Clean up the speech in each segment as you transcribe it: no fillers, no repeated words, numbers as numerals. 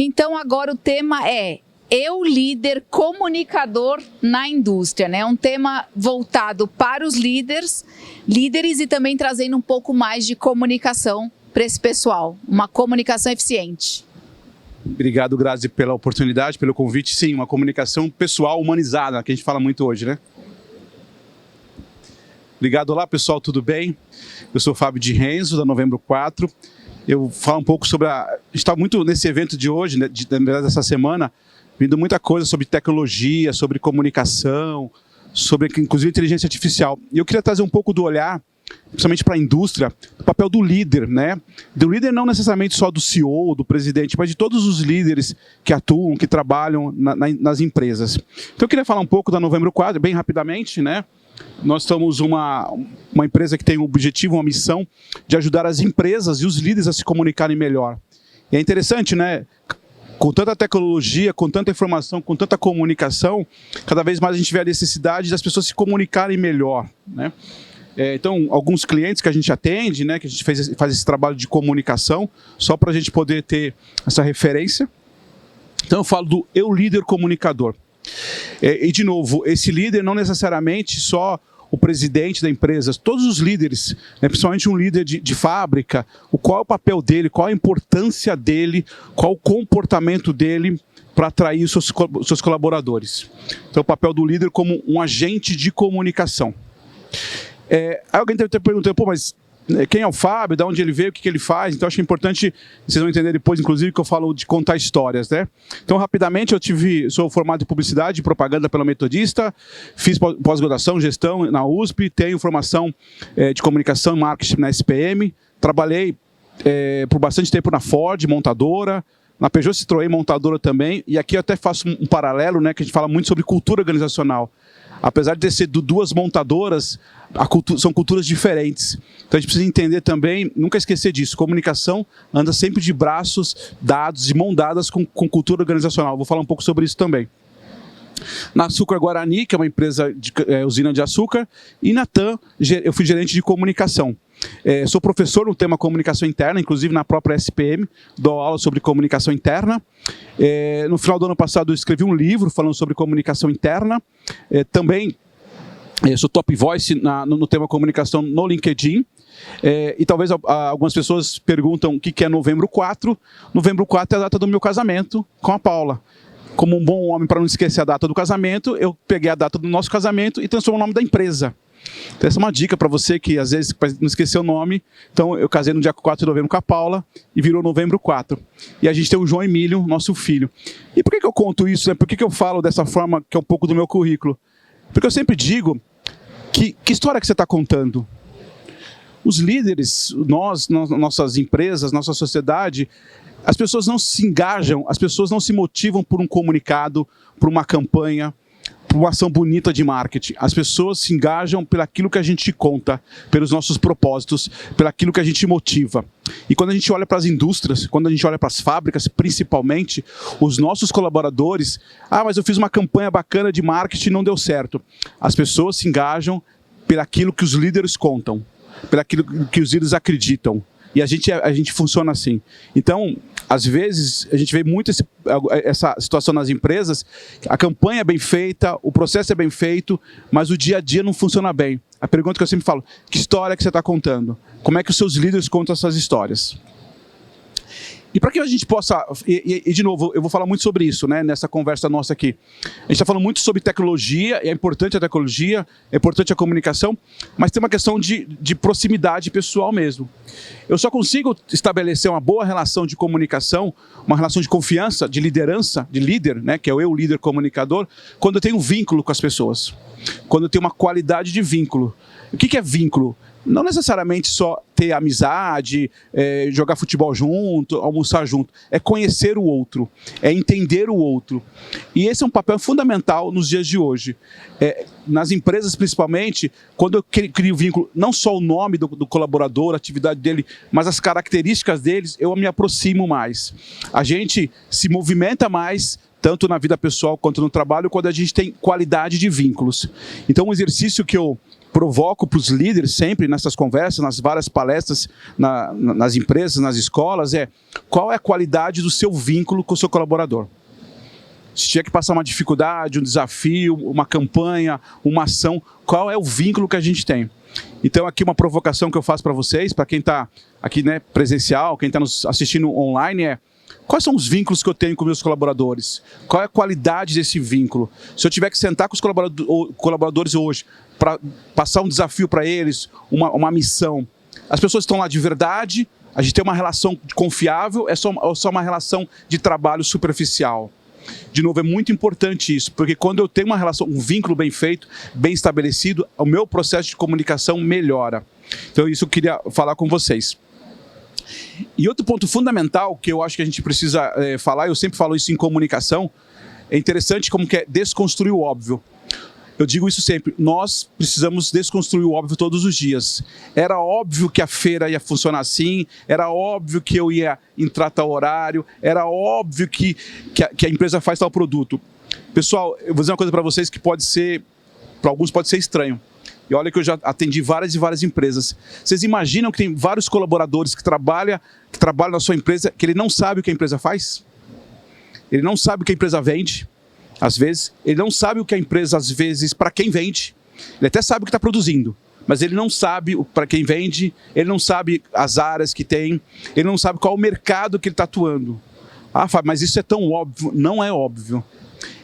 Então, agora o tema é Eu, líder comunicador na indústria, né? Um tema voltado para os líderes e também trazendo um pouco mais de comunicação para esse pessoal, uma comunicação eficiente. Obrigado, Grazi, pela oportunidade, pelo convite. Sim, uma comunicação pessoal humanizada, que a gente fala muito hoje, né? Obrigado. Olá, pessoal, tudo bem? Eu sou o Fábio de Renzo, da Novembro 4. Eu falo um pouco sobre a gente está muito nesse evento de hoje, né, na verdade, dessa semana, vindo muita coisa sobre tecnologia, sobre comunicação, sobre, inclusive, inteligência artificial. E eu queria trazer um pouco do olhar, principalmente para a indústria, o papel do líder, né? Do líder não necessariamente só do CEO, do presidente, mas de todos os líderes que atuam, que trabalham nas empresas. Então eu queria falar um pouco da Novembro 4, bem rapidamente, né? Nós somos uma empresa que tem um objetivo, uma missão de ajudar as empresas e os líderes a se comunicarem melhor. E é interessante, né? Com tanta tecnologia, com tanta informação, com tanta comunicação, cada vez mais a gente vê a necessidade das pessoas se comunicarem melhor, né? Então, alguns clientes que a gente atende, né, que a gente faz esse trabalho de comunicação, só para a gente poder ter essa referência. Então, eu falo do Eu, líder comunicador. E, de novo, esse líder não necessariamente só o presidente da empresa, todos os líderes, né, principalmente um líder de fábrica, qual é o papel dele, qual a importância dele, qual o comportamento dele para atrair os seus colaboradores. Então, o papel do líder como um agente de comunicação. Alguém deve ter perguntado, pô, mas quem é o Fábio, de onde ele veio, o que ele faz? Então, acho importante, vocês vão entender depois, inclusive, que eu falo de contar histórias, né? Então, rapidamente, sou formado em publicidade e propaganda pela Metodista, fiz pós-graduação, gestão na USP, tenho formação de comunicação e marketing na SPM, trabalhei por bastante tempo na Ford, montadora, na Peugeot Citroën, montadora também, e aqui eu até faço um paralelo, né, que a gente fala muito sobre cultura organizacional. Apesar de ter sido duas montadoras, são culturas diferentes. Então a gente precisa entender também, nunca esquecer disso, comunicação anda sempre de braços dados, de mão dadas com cultura organizacional. Vou falar um pouco sobre isso também. Na Açúcar Guarani, que é uma empresa de usina de açúcar, e na TAM, eu fui gerente de comunicação. Sou professor no tema comunicação interna, inclusive na própria SPM, dou aula sobre comunicação interna. No final do ano passado eu escrevi um livro falando sobre comunicação interna. Também sou top voice no tema comunicação no LinkedIn. E talvez algumas pessoas perguntam o que é Novembro 4. Novembro 4 é a data do meu casamento com a Paula. Como um bom homem, para não esquecer a data do casamento, eu peguei a data do nosso casamento e transformei o nome da empresa. Então, essa é uma dica para você que, às vezes, não esqueceu o nome. Então, eu casei no dia 4 de novembro com a Paula e virou Novembro 4. E a gente tem o João Emílio, nosso filho. E por que eu conto isso? Né? Por que eu falo dessa forma, que é um pouco do meu currículo? Porque eu sempre digo que história que você está contando? Os líderes, nossas empresas, nossa sociedade, as pessoas não se engajam, as pessoas não se motivam por um comunicado, por uma campanha, por uma ação bonita de marketing. As pessoas se engajam pelaquilo que a gente conta, pelos nossos propósitos, pelaquilo que a gente motiva. E quando a gente olha para as indústrias, quando a gente olha para as fábricas, principalmente, os nossos colaboradores, mas eu fiz uma campanha bacana de marketing e não deu certo. As pessoas se engajam pelaquilo que os líderes contam, pelaquilo que os líderes acreditam. E a gente funciona assim. Então, às vezes, a gente vê muito essa situação nas empresas, a campanha é bem feita, o processo é bem feito, mas o dia a dia não funciona bem. A pergunta que eu sempre falo, que história que você está contando? Como é que os seus líderes contam essas histórias? E para que a gente possa, de novo, eu vou falar muito sobre isso, né, nessa conversa nossa aqui. A gente está falando muito sobre tecnologia, é importante a tecnologia, é importante a comunicação, mas tem uma questão de proximidade pessoal mesmo. Eu só consigo estabelecer uma boa relação de comunicação, uma relação de confiança, de liderança, de líder, né, que é o eu, líder comunicador, quando eu tenho um vínculo com as pessoas, quando eu tenho uma qualidade de vínculo. O que é vínculo? Não necessariamente só ter amizade, jogar futebol junto, almoçar junto. É conhecer o outro, é entender o outro. E esse é um papel fundamental nos dias de hoje. Nas empresas, principalmente, quando eu crio vínculo, não só o nome do colaborador, a atividade dele, mas as características deles, eu me aproximo mais. A gente se movimenta mais, tanto na vida pessoal quanto no trabalho, quando a gente tem qualidade de vínculos. Então, um exercício que eu provoco para os líderes sempre nessas conversas, nas várias palestras, nas empresas, nas escolas, é qual é a qualidade do seu vínculo com o seu colaborador. Se tiver que passar uma dificuldade, um desafio, uma campanha, uma ação, qual é o vínculo que a gente tem? Então aqui uma provocação que eu faço para vocês, para quem está aqui, né, presencial, quem está nos assistindo online, é quais são os vínculos que eu tenho com meus colaboradores? Qual é a qualidade desse vínculo? Se eu tiver que sentar com os colaboradores hoje para passar um desafio para eles, uma missão, as pessoas estão lá de verdade, a gente tem uma relação confiável, é só uma relação de trabalho superficial? De novo, é muito importante isso, porque quando eu tenho uma relação, um vínculo bem feito, bem estabelecido, o meu processo de comunicação melhora. Então isso eu queria falar com vocês. E outro ponto fundamental que eu acho que a gente precisa falar, eu sempre falo isso em comunicação, é interessante como que é desconstruir o óbvio. Eu digo isso sempre, nós precisamos desconstruir o óbvio todos os dias. Era óbvio que a feira ia funcionar assim, era óbvio que eu ia entrar tal horário, era óbvio que a empresa faz tal produto. Pessoal, eu vou dizer uma coisa para vocês que pode ser, para alguns pode ser estranho. E olha que eu já atendi várias e várias empresas. Vocês imaginam que tem vários colaboradores que trabalham na sua empresa, que ele não sabe o que a empresa faz? Ele não sabe o que a empresa vende, às vezes. Ele não sabe o que a empresa, às vezes, para quem vende. Ele até sabe o que está produzindo, mas ele não sabe para quem vende, ele não sabe as áreas que tem, ele não sabe qual o mercado que ele está atuando. Ah, Fábio, mas isso é tão óbvio. Não é óbvio.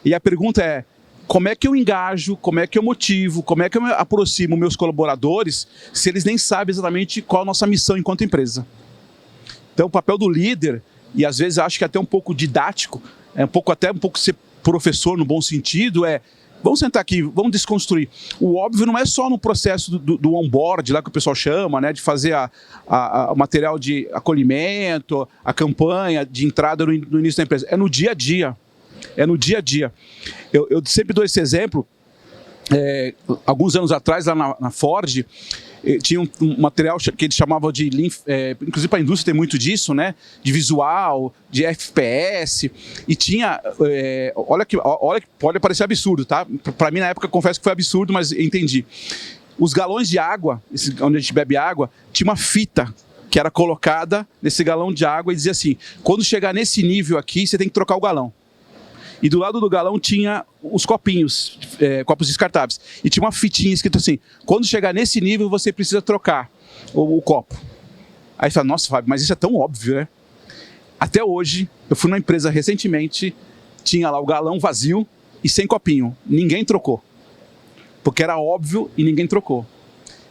E a pergunta é, como é que eu engajo, como é que eu motivo, como é que eu aproximo meus colaboradores se eles nem sabem exatamente qual a nossa missão enquanto empresa? Então o papel do líder, e às vezes acho que é até um pouco didático, é um pouco ser professor no bom sentido, vamos sentar aqui, vamos desconstruir. O óbvio não é só no processo do onboard, lá que o pessoal chama, né, de fazer o material de acolhimento, a campanha de entrada no início da empresa. É no dia a dia. É no dia a dia. Eu sempre dou esse exemplo. Alguns anos atrás, lá na Ford, tinha um material que eles chamavam de inclusive para a indústria tem muito disso, né? De visual, de FPS, e tinha, olha que pode parecer absurdo, tá? Para mim na época confesso que foi absurdo, mas entendi. Os galões de água, onde a gente bebe água, tinha uma fita que era colocada nesse galão de água e dizia assim, quando chegar nesse nível aqui, você tem que trocar o galão. E do lado do galão tinha os copinhos, copos descartáveis. E tinha uma fitinha escrito assim, quando chegar nesse nível você precisa trocar o copo. Aí você fala, nossa Fábio, mas isso é tão óbvio, né? Até hoje, eu fui numa empresa recentemente, tinha lá o galão vazio e sem copinho. Ninguém trocou. Porque era óbvio e ninguém trocou.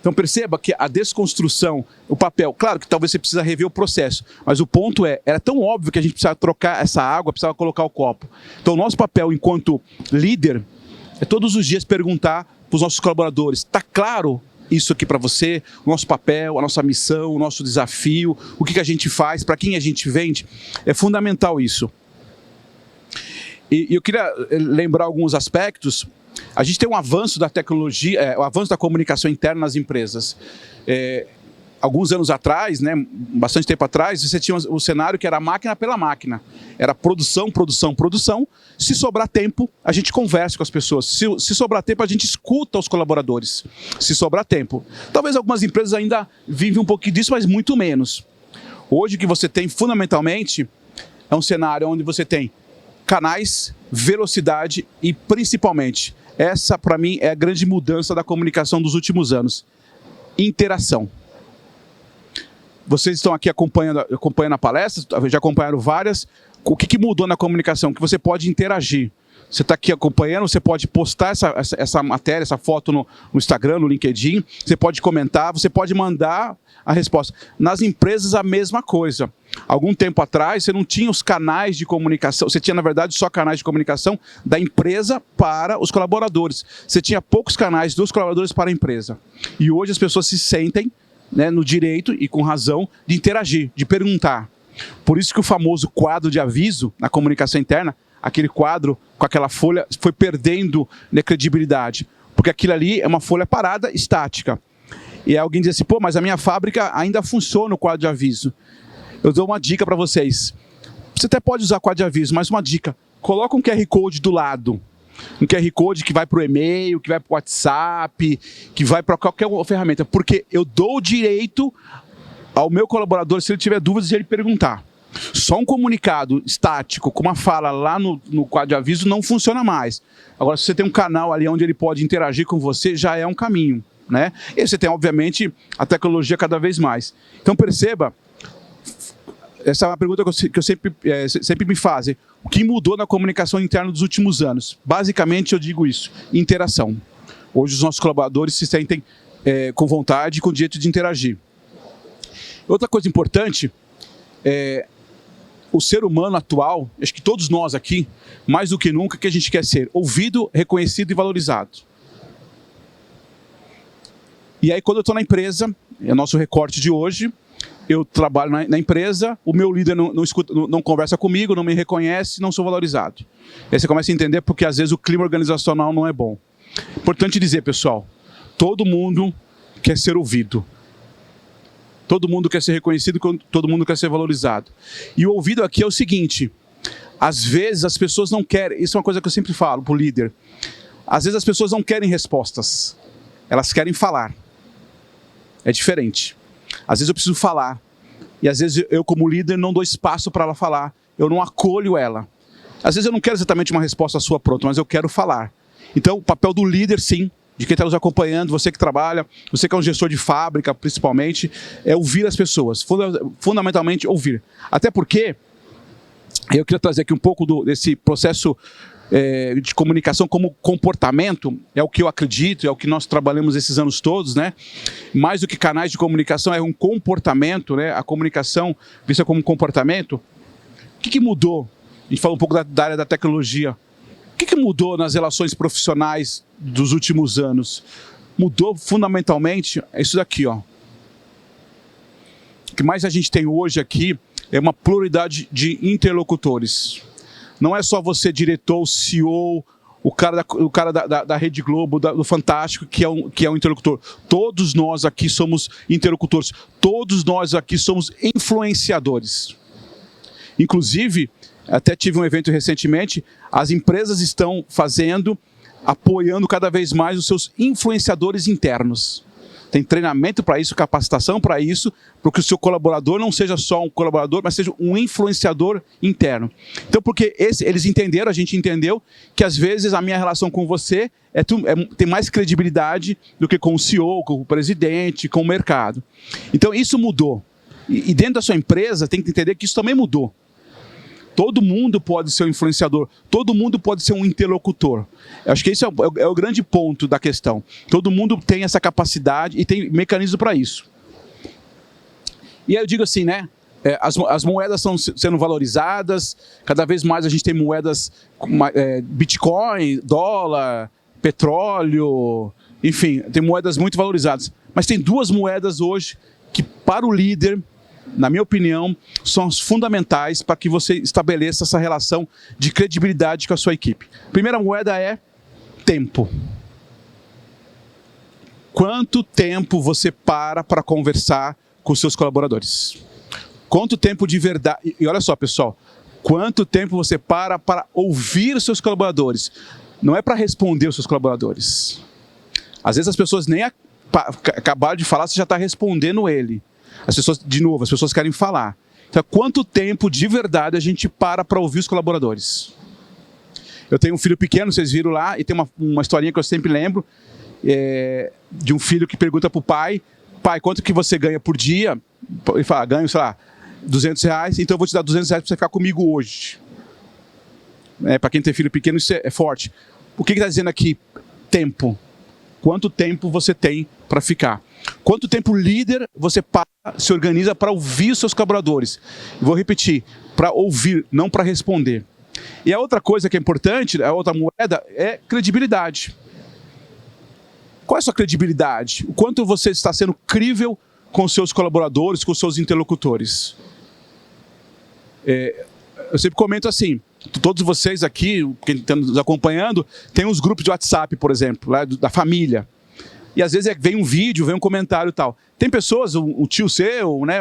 Então perceba que a desconstrução, o papel, claro que talvez você precisa rever o processo, mas o ponto era tão óbvio que a gente precisava trocar essa água, precisava colocar o copo. Então o nosso papel enquanto líder é todos os dias perguntar para os nossos colaboradores, está claro isso aqui para você, o nosso papel, a nossa missão, o nosso desafio, o que a gente faz, para quem a gente vende? É fundamental isso. E eu queria lembrar alguns aspectos. A gente tem um avanço da tecnologia, o avanço da comunicação interna nas empresas. Alguns anos atrás, né, bastante tempo atrás, você tinha um cenário que era máquina pela máquina. Era produção, produção, produção. Se sobrar tempo, a gente conversa com as pessoas. Se sobrar tempo, a gente escuta os colaboradores. Se sobrar tempo. Talvez algumas empresas ainda vivem um pouquinho disso, mas muito menos. Hoje o que você tem, fundamentalmente, é um cenário onde você tem canais, velocidade e, principalmente, essa, para mim, é a grande mudança da comunicação dos últimos anos. Interação. Vocês estão aqui acompanhando a palestra, já acompanharam várias. O que mudou na comunicação? Que você pode interagir. Você está aqui acompanhando, você pode postar essa matéria, essa foto no Instagram, no LinkedIn, você pode comentar, você pode mandar a resposta. Nas empresas, a mesma coisa. Algum tempo atrás, você não tinha os canais de comunicação, você tinha, na verdade, só canais de comunicação da empresa para os colaboradores. Você tinha poucos canais dos colaboradores para a empresa. E hoje as pessoas se sentem, né, no direito, e com razão, de interagir, de perguntar. Por isso que o famoso quadro de aviso na comunicação interna, aquele quadro com aquela folha, foi perdendo, né, credibilidade. Porque aquilo ali é uma folha parada, estática. E alguém diz assim, pô, mas a minha fábrica ainda funciona o quadro de aviso. Eu dou uma dica para vocês. Você até pode usar quadro de aviso, mas uma dica. Coloca um QR Code do lado. um QR Code que vai para o e-mail, que vai para o WhatsApp, que vai para qualquer ferramenta, porque eu dou o direito ao meu colaborador, se ele tiver dúvidas, de ele perguntar. Só um comunicado estático, com uma fala lá no quadro de aviso, não funciona mais. Agora, se você tem um canal ali onde ele pode interagir com você, já é um caminho, né? E você tem, obviamente, a tecnologia cada vez mais. Então, perceba, essa é uma pergunta que eu sempre me fazem. O que mudou na comunicação interna dos últimos anos? Basicamente, eu digo isso, interação. Hoje, os nossos colaboradores se sentem com vontade e com o direito de interagir. Outra coisa importante é o ser humano atual, acho que todos nós aqui, mais do que nunca, que a gente quer ser ouvido, reconhecido e valorizado. E aí, quando eu estou na empresa, é o nosso recorte de hoje, eu trabalho na empresa, o meu líder não conversa comigo, não me reconhece, não sou valorizado. Aí você começa a entender porque às vezes o clima organizacional não é bom. Importante dizer, pessoal, todo mundo quer ser ouvido. Todo mundo quer ser reconhecido, todo mundo quer ser valorizado. E o ouvido aqui é o seguinte, às vezes as pessoas não querem, isso é uma coisa que eu sempre falo para o líder, às vezes as pessoas não querem respostas, elas querem falar. É diferente. Às vezes eu preciso falar, e às vezes eu como líder não dou espaço para ela falar, eu não acolho ela. Às vezes eu não quero exatamente uma resposta sua pronta, mas eu quero falar. Então o papel do líder, sim, de quem está nos acompanhando, você que trabalha, você que é um gestor de fábrica, principalmente, é ouvir as pessoas, fundamentalmente ouvir. Até porque, eu queria trazer aqui um pouco desse processo de comunicação como comportamento, é o que eu acredito, é o que nós trabalhamos esses anos todos, né? Mais do que canais de comunicação, é um comportamento, né? A comunicação vista como comportamento. O que mudou? A gente fala um pouco da área da tecnologia. O que mudou nas relações profissionais dos últimos anos? Mudou fundamentalmente isso daqui, ó. O que mais a gente tem hoje aqui é uma pluralidade de interlocutores. Não é só você, diretor, o CEO, o cara da Rede Globo, do Fantástico, que é um interlocutor. Todos nós aqui somos interlocutores. Todos nós aqui somos influenciadores. Inclusive, até tive um evento recentemente, as empresas estão apoiando cada vez mais os seus influenciadores internos. Tem treinamento para isso, capacitação para isso, para que o seu colaborador não seja só um colaborador, mas seja um influenciador interno. Então, porque eles entenderam, a gente entendeu, que às vezes a minha relação com você tem mais credibilidade do que com o CEO, com o presidente, com o mercado. Então, isso mudou. E dentro da sua empresa, tem que entender que isso também mudou. Todo mundo pode ser um influenciador, todo mundo pode ser um interlocutor. Eu acho que esse é o grande ponto da questão. Todo mundo tem essa capacidade e tem mecanismo para isso. E aí eu digo assim, né? As moedas estão sendo valorizadas, cada vez mais a gente tem moedas, Bitcoin, dólar, petróleo, enfim, tem moedas muito valorizadas. Mas tem duas moedas hoje que, para o líder, na minha opinião, são as fundamentais para que você estabeleça essa relação de credibilidade com a sua equipe. A primeira moeda é tempo. Quanto tempo você para conversar com os seus colaboradores? Quanto tempo de verdade... E olha só, pessoal, quanto tempo você para ouvir os seus colaboradores? Não é para responder os seus colaboradores. Às vezes as pessoas nem acabaram de falar, você já está respondendo ele. As pessoas querem falar. Então, quanto tempo de verdade a gente para ouvir os colaboradores? Eu tenho um filho pequeno, vocês viram lá, e tem uma historinha que eu sempre lembro, de um filho que pergunta para o pai, quanto que você ganha por dia? Ele fala, ganho, sei lá, R$200, então eu vou te dar R$200 para você ficar comigo hoje. Para quem tem filho pequeno, isso é forte. O que está dizendo aqui? Tempo. Quanto tempo você tem para ficar? Quanto tempo líder você se organiza para ouvir os seus colaboradores? Vou repetir, para ouvir, não para responder. E a outra coisa que é importante, a outra moeda, é credibilidade. Qual é a sua credibilidade? O quanto você está sendo crível com os seus colaboradores, com os seus interlocutores? Eu sempre comento assim, todos vocês aqui, quem está nos acompanhando, tem uns grupos de WhatsApp, por exemplo, lá da família. E às vezes vem um vídeo, vem um comentário e tal. Tem pessoas, o tio seu, né,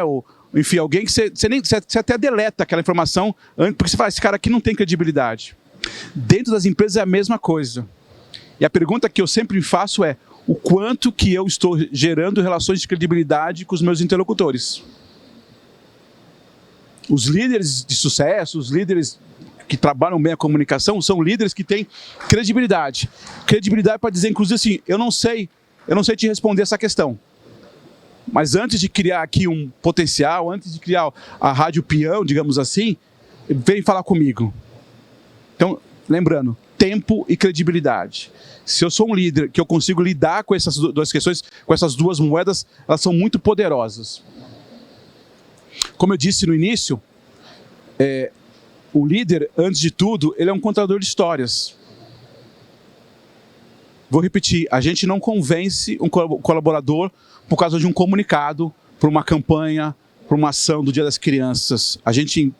enfim, alguém que você até deleta aquela informação, porque você fala, esse cara aqui não tem credibilidade. Dentro das empresas é a mesma coisa. E a pergunta que eu sempre faço é: o quanto que eu estou gerando relações de credibilidade com os meus interlocutores? Os líderes de sucesso, os líderes que trabalham bem a comunicação, são líderes que têm credibilidade. Credibilidade para dizer, inclusive, assim, eu não sei te responder essa questão. Mas antes de criar aqui um potencial, antes de criar a rádio peão, digamos assim, vem falar comigo. Então, lembrando, tempo e credibilidade. Se eu sou um líder que eu consigo lidar com essas duas questões, com essas duas moedas, elas são muito poderosas. Como eu disse no início, o líder, antes de tudo, ele é um contador de histórias. Vou repetir, a gente não convence um colaborador por causa de um comunicado, por uma campanha, por uma ação do Dia das Crianças. A gente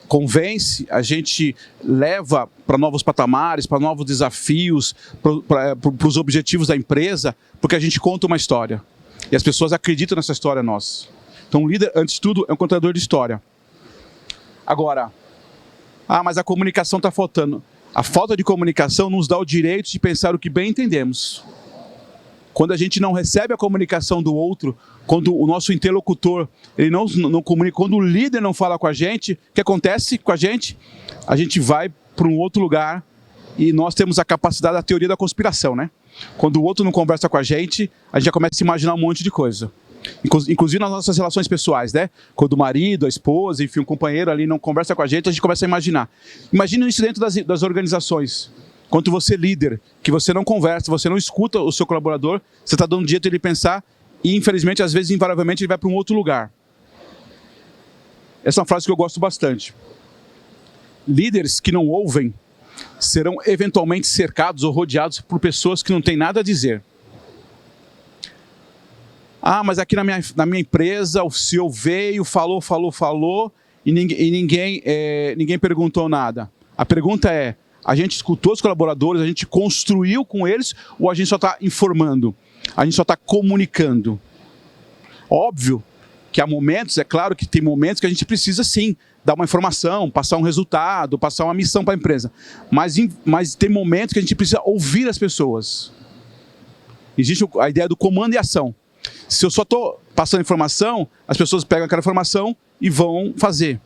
convence, a gente leva para novos patamares, para novos desafios, para os objetivos da empresa, porque a gente conta uma história. E as pessoas acreditam nessa história nossa. Então o líder, antes de tudo, é um contador de história. Agora, mas a comunicação está faltando. A falta de comunicação nos dá o direito de pensar o que bem entendemos. Quando a gente não recebe a comunicação do outro, quando o nosso interlocutor ele não comunica, quando o líder não fala com a gente, o que acontece com a gente? A gente vai para um outro lugar e nós temos a capacidade da teoria da conspiração, né? Quando o outro não conversa com a gente já começa a imaginar um monte de coisa. Inclusive nas nossas relações pessoais, né? Quando o marido, a esposa, enfim, um companheiro ali não conversa com a gente começa a imaginar. Imagina isso dentro das organizações. Quando você líder, que você não conversa, você não escuta o seu colaborador, você está dando um jeito de ele pensar e, infelizmente, às vezes, invariavelmente, ele vai para um outro lugar. Essa é uma frase que eu gosto bastante. Líderes que não ouvem serão eventualmente cercados ou rodeados por pessoas que não têm nada a dizer. Mas aqui na minha empresa o CEO veio, falou e ninguém perguntou nada. A pergunta é: a gente escutou os colaboradores, a gente construiu com eles ou a gente só está informando? A gente só está comunicando? Óbvio que há momentos, é claro que tem momentos que a gente precisa sim dar uma informação, passar um resultado, passar uma missão para a empresa. Mas tem momentos que a gente precisa ouvir as pessoas. Existe a ideia do comando e ação. Se eu só estou passando informação, as pessoas pegam aquela informação e vão fazer.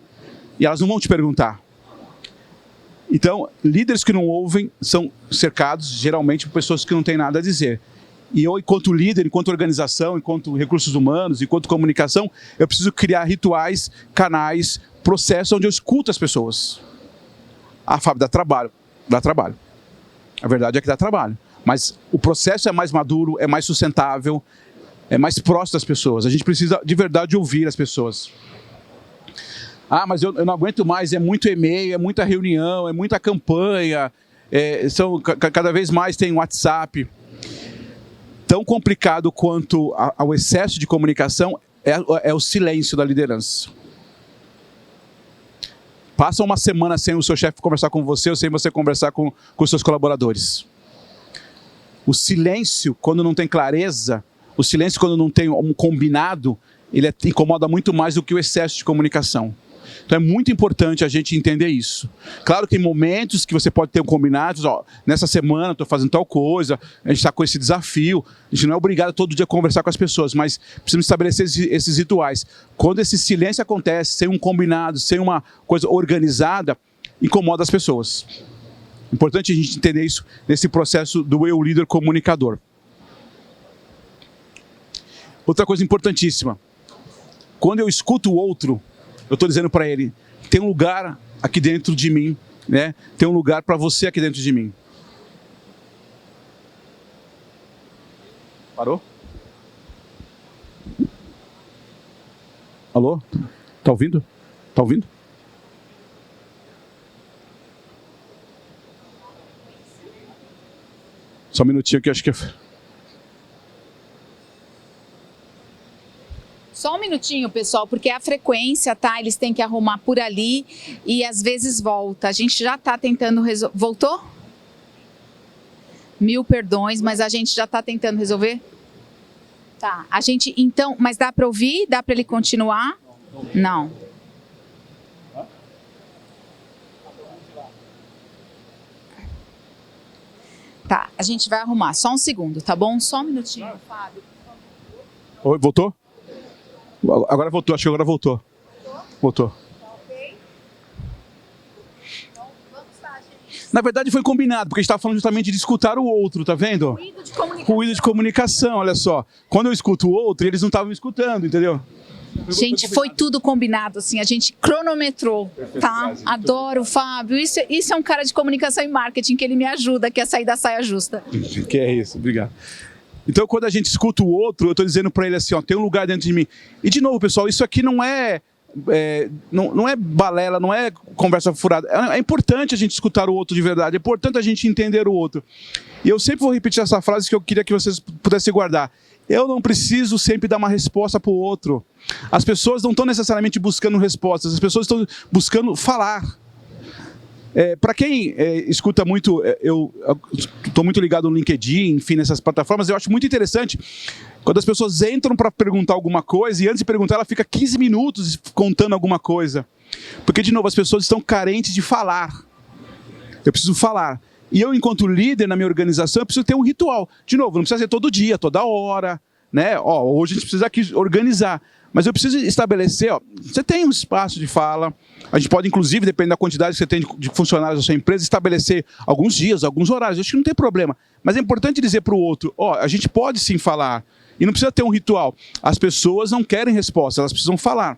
E elas não vão te perguntar. Então, líderes que não ouvem são cercados, geralmente, por pessoas que não têm nada a dizer. E eu, enquanto líder, enquanto organização, enquanto recursos humanos, enquanto comunicação, eu preciso criar rituais, canais, processos onde eu escuto as pessoas. Fábio, dá trabalho. Dá trabalho. A verdade é que dá trabalho. Mas o processo é mais maduro, é mais sustentável, é mais próximo das pessoas. A gente precisa, de verdade, ouvir as pessoas. Mas eu não aguento mais, é muito e-mail, é muita reunião, é muita campanha, cada vez mais tem WhatsApp. Tão complicado quanto ao excesso de comunicação é o silêncio da liderança. Passa uma semana sem o seu chefe conversar com você ou sem você conversar com os seus colaboradores. O silêncio, quando não tem clareza, o silêncio quando não tem um combinado, ele incomoda muito mais do que o excesso de comunicação. Então é muito importante a gente entender isso. Claro que tem momentos que você pode ter um combinado, nessa semana estou fazendo tal coisa, a gente está com esse desafio, a gente não é obrigado todo dia a conversar com as pessoas, mas precisamos estabelecer esses rituais. Quando esse silêncio acontece, sem um combinado, sem uma coisa organizada, incomoda as pessoas. Importante a gente entender isso nesse processo do eu líder comunicador. Outra coisa importantíssima, quando eu escuto o outro, eu estou dizendo para ele, tem um lugar aqui dentro de mim, né? Tem um lugar para você aqui dentro de mim. Parou? Alô? Tá ouvindo? Tá ouvindo? Só um minutinho que eu acho que... Só um minutinho, pessoal, porque a frequência, tá? Eles têm que arrumar por ali e às vezes volta. A gente já está tentando resolver. Voltou? 1000 perdões, mas a gente já está tentando resolver? Tá. A gente, então, mas dá para ouvir? Dá para ele continuar? Não. Tá, a gente vai arrumar. Só um segundo, tá bom? Só um minutinho, Fábio. Oi, voltou? Agora voltou, acho que agora voltou. Voltou. Ok? Então, vamos lá, gente. Na verdade foi combinado, porque a gente estava falando justamente de escutar o outro, tá vendo? Ruído de comunicação. Ruído de comunicação, olha só. Quando eu escuto o outro, eles não estavam me escutando, entendeu? Gente, foi tudo combinado, assim, a gente cronometrou, tá? Adoro o Fábio, isso é um cara de comunicação e marketing que ele me ajuda, que é sair da saia justa. Que é isso, obrigado. Então, quando a gente escuta o outro, eu estou dizendo para ele assim, ó, tem um lugar dentro de mim. E, de novo, pessoal, isso aqui não é balela, não é conversa furada. É importante a gente escutar o outro de verdade, é importante a gente entender o outro. E eu sempre vou repetir essa frase que eu queria que vocês pudessem guardar. Eu não preciso sempre dar uma resposta para o outro. As pessoas não estão necessariamente buscando respostas, as pessoas estão buscando falar. Para quem escuta muito, eu estou muito ligado no LinkedIn, enfim, nessas plataformas, eu acho muito interessante quando as pessoas entram para perguntar alguma coisa e antes de perguntar ela fica 15 minutos contando alguma coisa. Porque, de novo, as pessoas estão carentes de falar. Eu preciso falar. E eu, enquanto líder na minha organização, eu preciso ter um ritual. De novo, não precisa ser todo dia, toda hora, né? Hoje a gente precisa aqui organizar. Mas eu preciso estabelecer, você tem um espaço de fala, a gente pode, inclusive, dependendo da quantidade que você tem de funcionários da sua empresa, estabelecer alguns dias, alguns horários, eu acho que não tem problema. Mas é importante dizer para o outro, a gente pode sim falar, e não precisa ter um ritual. As pessoas não querem resposta, elas precisam falar.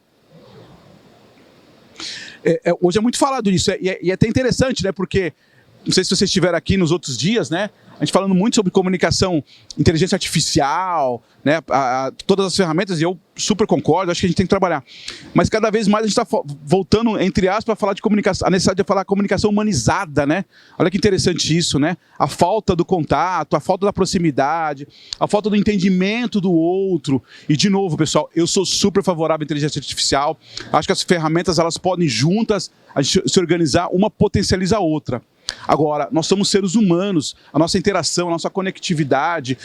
Hoje é muito falado isso, e é até interessante, né, porque, não sei se vocês estiveram aqui nos outros dias, né, a gente falando muito sobre comunicação, inteligência artificial, né, todas as ferramentas, e eu super concordo, acho que a gente tem que trabalhar. Mas cada vez mais a gente está voltando, entre aspas, para falar de comunicação, a necessidade de falar comunicação humanizada, né? Olha que interessante isso, né? A falta do contato, a falta da proximidade, a falta do entendimento do outro. E, de novo, pessoal, eu sou super favorável à inteligência artificial. Acho que as ferramentas, elas podem juntas, a gente se organizar, uma potencializa a outra. Agora, nós somos seres humanos, a nossa interação, a nossa conectividade,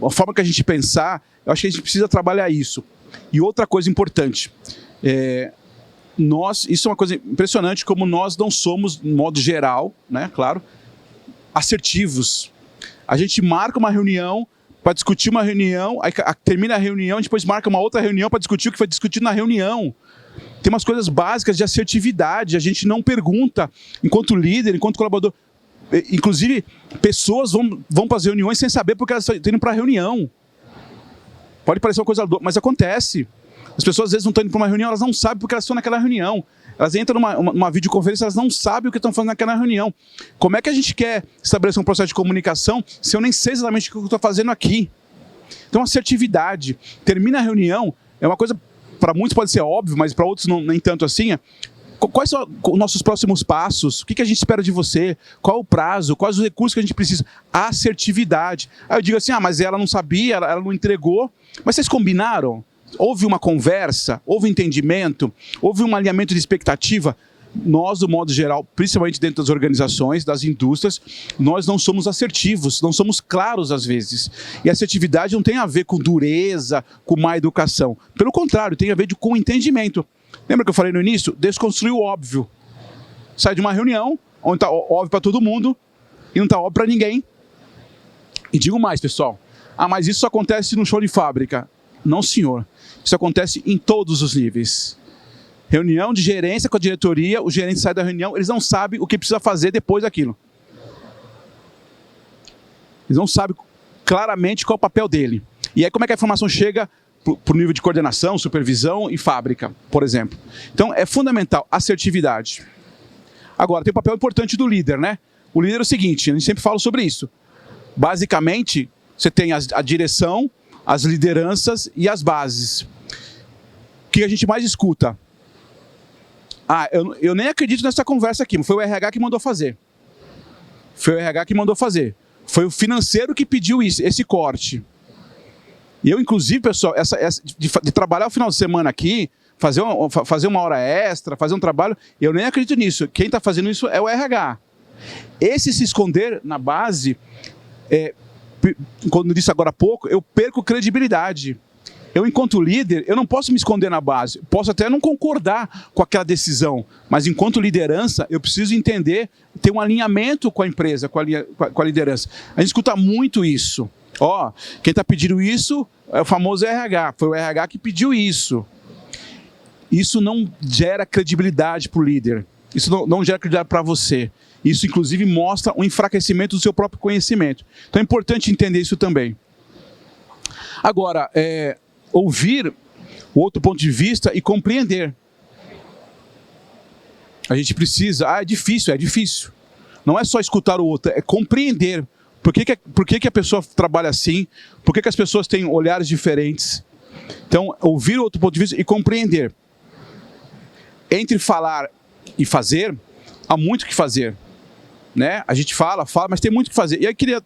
a forma que a gente pensar, eu acho que a gente precisa trabalhar isso. E outra coisa importante, isso é uma coisa impressionante, como nós não somos, de modo geral, né, claro, assertivos. A gente marca uma reunião para discutir uma reunião, aí termina a reunião, depois marca uma outra reunião para discutir o que foi discutido na reunião. Tem umas coisas básicas de assertividade, a gente não pergunta, enquanto líder, enquanto colaborador. Inclusive, pessoas vão para as reuniões sem saber porque elas estão indo para a reunião. Pode parecer uma coisa, mas acontece. As pessoas às vezes não estão indo para uma reunião, elas não sabem porque elas estão naquela reunião. Elas entram numa videoconferência, elas não sabem o que estão fazendo naquela reunião. Como é que a gente quer estabelecer um processo de comunicação se eu nem sei exatamente o que eu estou fazendo aqui? Então, assertividade. Termina a reunião, é uma coisa, para muitos pode ser óbvio, mas para outros nem tanto assim. Quais são os nossos próximos passos? O que a gente espera de você? Qual o prazo? Quais os recursos que a gente precisa? Assertividade. Aí eu digo assim, mas ela não sabia, ela não entregou. Mas vocês combinaram? Houve uma conversa? Houve entendimento? Houve um alinhamento de expectativa? Nós, do modo geral, principalmente dentro das organizações, das indústrias, nós não somos assertivos, não somos claros às vezes. E assertividade não tem a ver com dureza, com má educação. Pelo contrário, tem a ver com entendimento. Lembra que eu falei no início? Desconstruir o óbvio. Sai de uma reunião, onde está óbvio para todo mundo, e não está óbvio para ninguém. E digo mais, pessoal. Mas isso só acontece no show de fábrica. Não, senhor. Isso acontece em todos os níveis. Reunião de gerência com a diretoria, o gerente sai da reunião, eles não sabem o que precisa fazer depois daquilo. Eles não sabem claramente qual é o papel dele. E aí como é que a informação chega para o nível de coordenação, supervisão e fábrica, por exemplo. Então é fundamental, assertividade. Agora, tem um papel importante do líder, né? O líder é o seguinte, a gente sempre fala sobre isso. Basicamente, você tem a direção, as lideranças e as bases. O que a gente mais escuta? Eu nem acredito nessa conversa aqui, mas foi o RH que mandou fazer. Foi o RH que mandou fazer. Foi o financeiro que pediu esse corte. E eu, inclusive, pessoal, de trabalhar o final de semana aqui, fazer uma hora extra, fazer um trabalho, eu nem acredito nisso. Quem está fazendo isso é o RH. Esse se esconder na base, quando eu disse agora há pouco, eu perco credibilidade. Eu, enquanto líder, eu não posso me esconder na base. Posso até não concordar com aquela decisão, mas enquanto liderança, eu preciso entender, ter um alinhamento com a empresa, com a liderança. A gente escuta muito isso. Ó, quem está pedindo isso é o famoso RH. Foi o RH que pediu isso. Isso não gera credibilidade para o líder. Isso não gera credibilidade para você. Isso, inclusive, mostra um enfraquecimento do seu próprio conhecimento. Então é importante entender isso também. Agora, ouvir o outro ponto de vista e compreender. A gente precisa... é difícil. Não é só escutar o outro, é compreender. Por que a pessoa trabalha assim? Por que as pessoas têm olhares diferentes? Então, ouvir o outro ponto de vista e compreender. Entre falar e fazer, há muito o que fazer. Né? A gente fala, mas tem muito o que fazer. E aí eu queria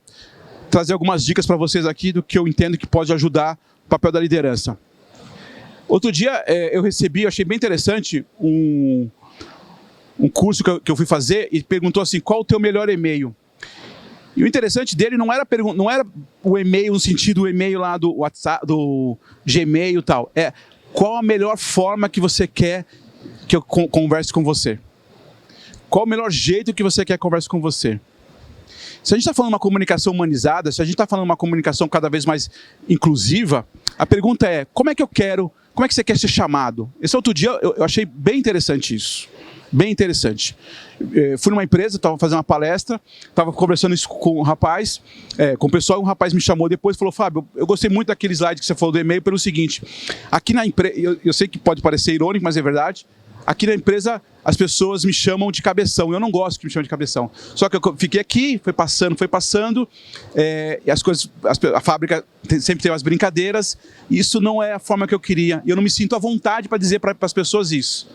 trazer algumas dicas para vocês aqui do que eu entendo que pode ajudar o papel da liderança. Outro dia eu achei bem interessante um curso que eu fui fazer e perguntou assim, qual o teu melhor e-mail? E o interessante dele não era o e-mail no sentido do e-mail lá do WhatsApp, do Gmail e tal. Qual a melhor forma que você quer que eu converse com você? Qual o melhor jeito que você quer que converse com você? Se a gente está falando uma comunicação humanizada, se a gente está falando uma comunicação cada vez mais inclusiva, a pergunta é, como é que você quer ser chamado? Esse outro dia eu achei bem interessante isso. Bem interessante. Fui numa empresa, estava fazendo uma palestra, estava conversando isso com um rapaz, com o pessoal, e um rapaz me chamou depois e falou, Fábio, eu gostei muito daquele slide que você falou do e-mail pelo seguinte, aqui na empresa, eu sei que pode parecer irônico, mas é verdade, aqui na empresa as pessoas me chamam de cabeção, eu não gosto que me chamem de cabeção, só que eu fiquei aqui, foi passando, e as coisas, a fábrica sempre tem umas brincadeiras, e isso não é a forma que eu queria, e eu não me sinto à vontade para dizer para as pessoas isso.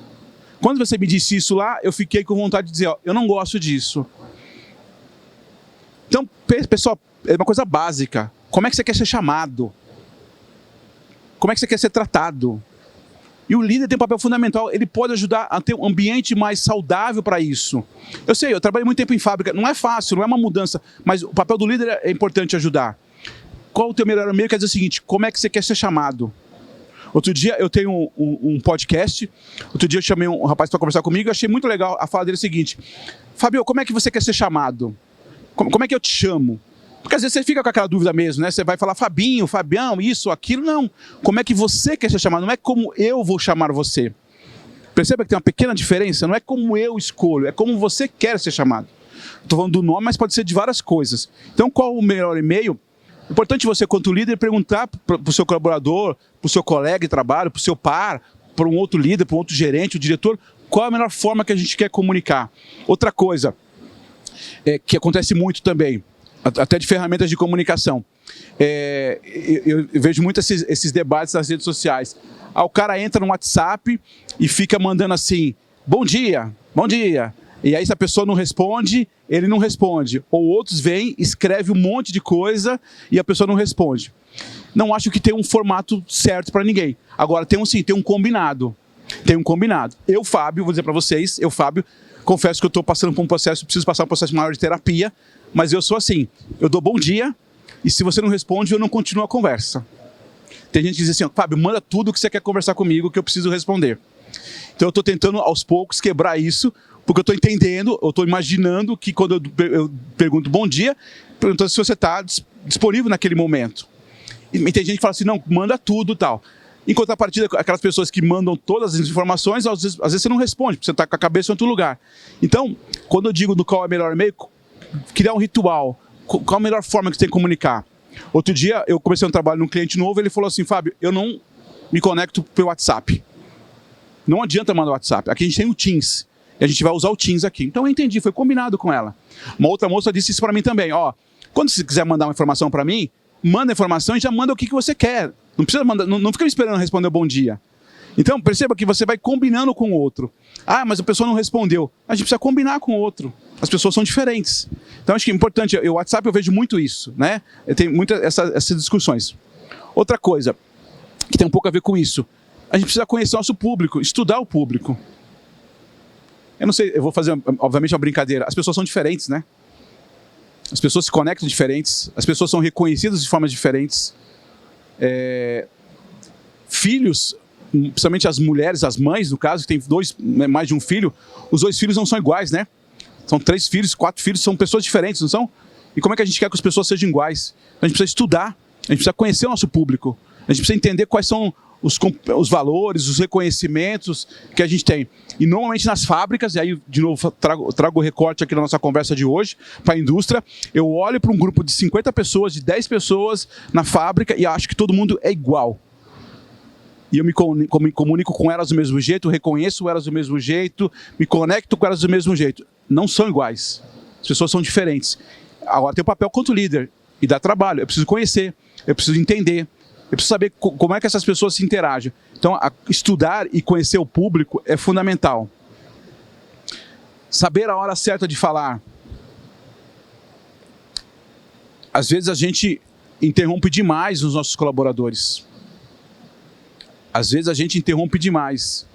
Quando você me disse isso lá, eu fiquei com vontade de dizer, ó, eu não gosto disso. Então, pessoal, é uma coisa básica. Como é que você quer ser chamado? Como é que você quer ser tratado? E o líder tem um papel fundamental, ele pode ajudar a ter um ambiente mais saudável para isso. Eu sei, eu trabalhei muito tempo em fábrica, não é fácil, não é uma mudança, mas o papel do líder é importante ajudar. Qual o teu melhor e-mail? Quer dizer o seguinte, como é que você quer ser chamado? Outro dia eu tenho um podcast, outro dia eu chamei um rapaz para conversar comigo, eu achei muito legal a fala dele seguinte, Fábio, como é que você quer ser chamado? Como é que eu te chamo? Porque às vezes você fica com aquela dúvida mesmo, né? Você vai falar Fabinho, Fabião, isso, aquilo, não. Como é que você quer ser chamado? Não é como eu vou chamar você. Perceba que tem uma pequena diferença, não é como eu escolho, é como você quer ser chamado. Estou falando do nome, mas pode ser de várias coisas. Então qual o melhor e-mail? É importante você, quanto líder, perguntar para o seu colaborador, para o seu colega de trabalho, para o seu par, para um outro líder, para um outro gerente, o diretor, qual a melhor forma que a gente quer comunicar. Outra coisa, que acontece muito também, até de ferramentas de comunicação, eu vejo muito esses debates nas redes sociais. O cara entra no WhatsApp e fica mandando assim, bom dia, bom dia. E aí se a pessoa não responde, ele não responde. Ou outros vêm, escreve um monte de coisa e a pessoa não responde. Não acho que tem um formato certo para ninguém. Agora tem um combinado. Tem um combinado. Eu, Fábio, vou dizer para vocês, Fábio, confesso que eu estou passando por um processo, preciso passar um processo maior de terapia, mas eu sou assim, eu dou bom dia e se você não responde, eu não continuo a conversa. Tem gente que diz assim, Fábio, manda tudo que você quer conversar comigo que eu preciso responder. Então eu estou tentando aos poucos quebrar isso, porque eu estou entendendo, eu estou imaginando que quando eu pergunto bom dia, perguntando se você está disponível naquele momento. E tem gente que fala assim, não, manda tudo e tal. Em contrapartida, aquelas pessoas que mandam todas as informações, às vezes você não responde, porque você está com a cabeça em outro lugar. Então, quando eu digo do qual é o melhor e-mail, criar um ritual, qual a melhor forma que você tem que comunicar. Outro dia, eu comecei um trabalho num cliente novo, ele falou assim, Fábio, eu não me conecto pelo WhatsApp. Não adianta mandar o WhatsApp. Aqui a gente tem o Teams. E a gente vai usar o Teams aqui. Então eu entendi, foi combinado com ela. Uma outra moça disse isso para mim também. Ó, quando você quiser mandar uma informação para mim, manda a informação e já manda o que você quer. Não precisa mandar, não fica me esperando responder bom dia. Então perceba que você vai combinando com o outro. Ah, mas a pessoa não respondeu. A gente precisa combinar com o outro. As pessoas são diferentes. Então acho que é importante, o WhatsApp eu vejo muito isso, né? Eu tenho muitas essas discussões. Outra coisa, que tem um pouco a ver com isso. A gente precisa conhecer o nosso público, estudar o público. Eu não sei, eu vou fazer, obviamente, uma brincadeira. As pessoas são diferentes, né? As pessoas se conectam diferentes, as pessoas são reconhecidas de formas diferentes. filhos, principalmente as mulheres, as mães, no caso, que tem mais de um filho, os 2 filhos não são iguais, né? São 3 filhos, 4 filhos, são pessoas diferentes, não são? E como é que a gente quer que as pessoas sejam iguais? A gente precisa estudar, a gente precisa conhecer o nosso público, a gente precisa entender quais são os valores, os reconhecimentos que a gente tem. E normalmente nas fábricas, e aí de novo trago o recorte aqui na nossa conversa de hoje, para a indústria, eu olho para um grupo de 50 pessoas, de 10 pessoas na fábrica e acho que todo mundo é igual. E eu me comunico com elas do mesmo jeito, reconheço elas do mesmo jeito, me conecto com elas do mesmo jeito. Não são iguais. As pessoas são diferentes. Agora tem o papel quanto líder e dá trabalho. Eu preciso conhecer, eu preciso entender, eu preciso saber como é que essas pessoas se interagem. Então, estudar e conhecer o público é fundamental. Saber a hora certa de falar. Às vezes a gente interrompe demais os nossos colaboradores. Às vezes a gente interrompe demais.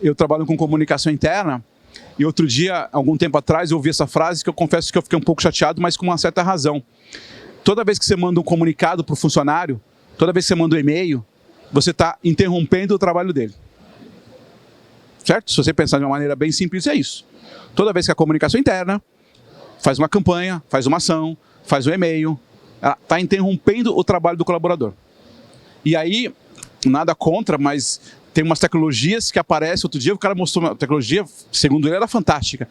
Eu trabalho com comunicação interna e outro dia, algum tempo atrás, eu ouvi essa frase que eu confesso que eu fiquei um pouco chateado, mas com uma certa razão. Toda vez que você manda um comunicado para o funcionário, toda vez que você manda um e-mail, você está interrompendo o trabalho dele. Certo? Se você pensar de uma maneira bem simples, é isso. Toda vez que a comunicação interna faz uma campanha, faz uma ação, faz um e-mail, ela está interrompendo o trabalho do colaborador. E aí, nada contra, mas tem umas tecnologias que aparecem. Outro dia o cara mostrou uma tecnologia, segundo ele, era fantástica,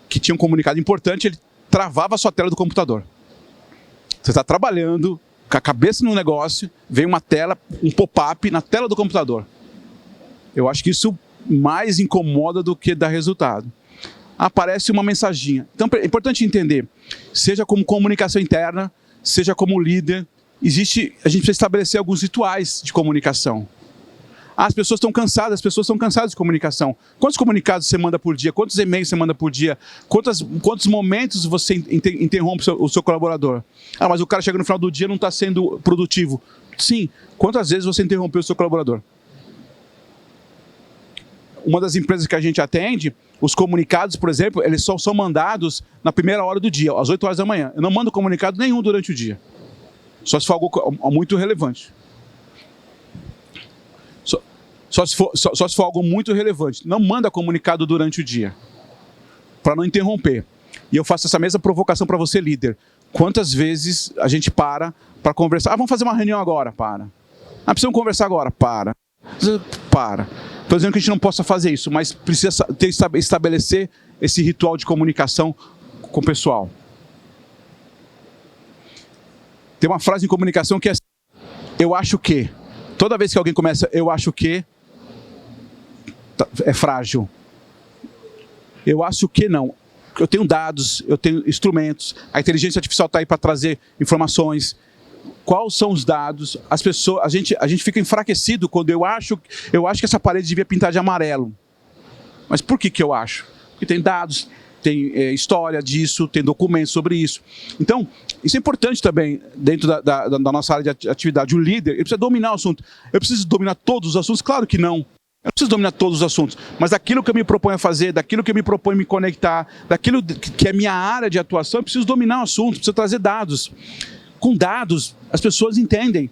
que tinha um comunicado importante, ele travava a sua tela do computador. Você está trabalhando, com a cabeça no negócio, vem uma tela, um pop-up na tela do computador. Eu acho que isso mais incomoda do que dá resultado. Aparece uma mensaginha. Então é importante entender, seja como comunicação interna, seja como líder, a gente precisa estabelecer alguns rituais de comunicação. As pessoas estão cansadas de comunicação. Quantos comunicados você manda por dia? Quantos e-mails você manda por dia? Quantos momentos você interrompe o seu colaborador? Ah, mas o cara chega no final do dia e não está sendo produtivo. Sim. Quantas vezes você interrompeu o seu colaborador? Uma das empresas que a gente atende, os comunicados, por exemplo, eles só são mandados na primeira hora do dia, às 8 horas da manhã. Eu não mando comunicado nenhum durante o dia. Só se for algo muito relevante. Só se for algo muito relevante. Não manda comunicado durante o dia, para não interromper. E eu faço essa mesma provocação para você, líder. Quantas vezes a gente para conversar? Ah, vamos fazer uma reunião agora? Para. Ah, precisamos conversar agora? Para. Para. Estou dizendo que a gente não possa fazer isso, mas precisa estabelecer esse ritual de comunicação com o pessoal. Tem uma frase em comunicação que é assim: eu acho que. Toda vez que alguém começa, eu acho que, é frágil. Eu acho que não. Eu tenho dados, eu tenho instrumentos, a inteligência artificial está aí para trazer informações. Quais são os dados? As pessoas, a gente fica enfraquecido quando eu acho que essa parede devia pintar de amarelo. Mas por que eu acho? Porque tem dados, tem história disso, tem documentos sobre isso. Então, isso é importante também dentro da nossa área de atividade. O líder, ele precisa dominar o assunto. Eu preciso dominar todos os assuntos? Claro que não. Eu não preciso dominar todos os assuntos, mas daquilo que eu me proponho a fazer, daquilo que eu me proponho a me conectar, daquilo que é minha área de atuação, eu preciso dominar o assunto, preciso trazer dados. Com dados, as pessoas entendem.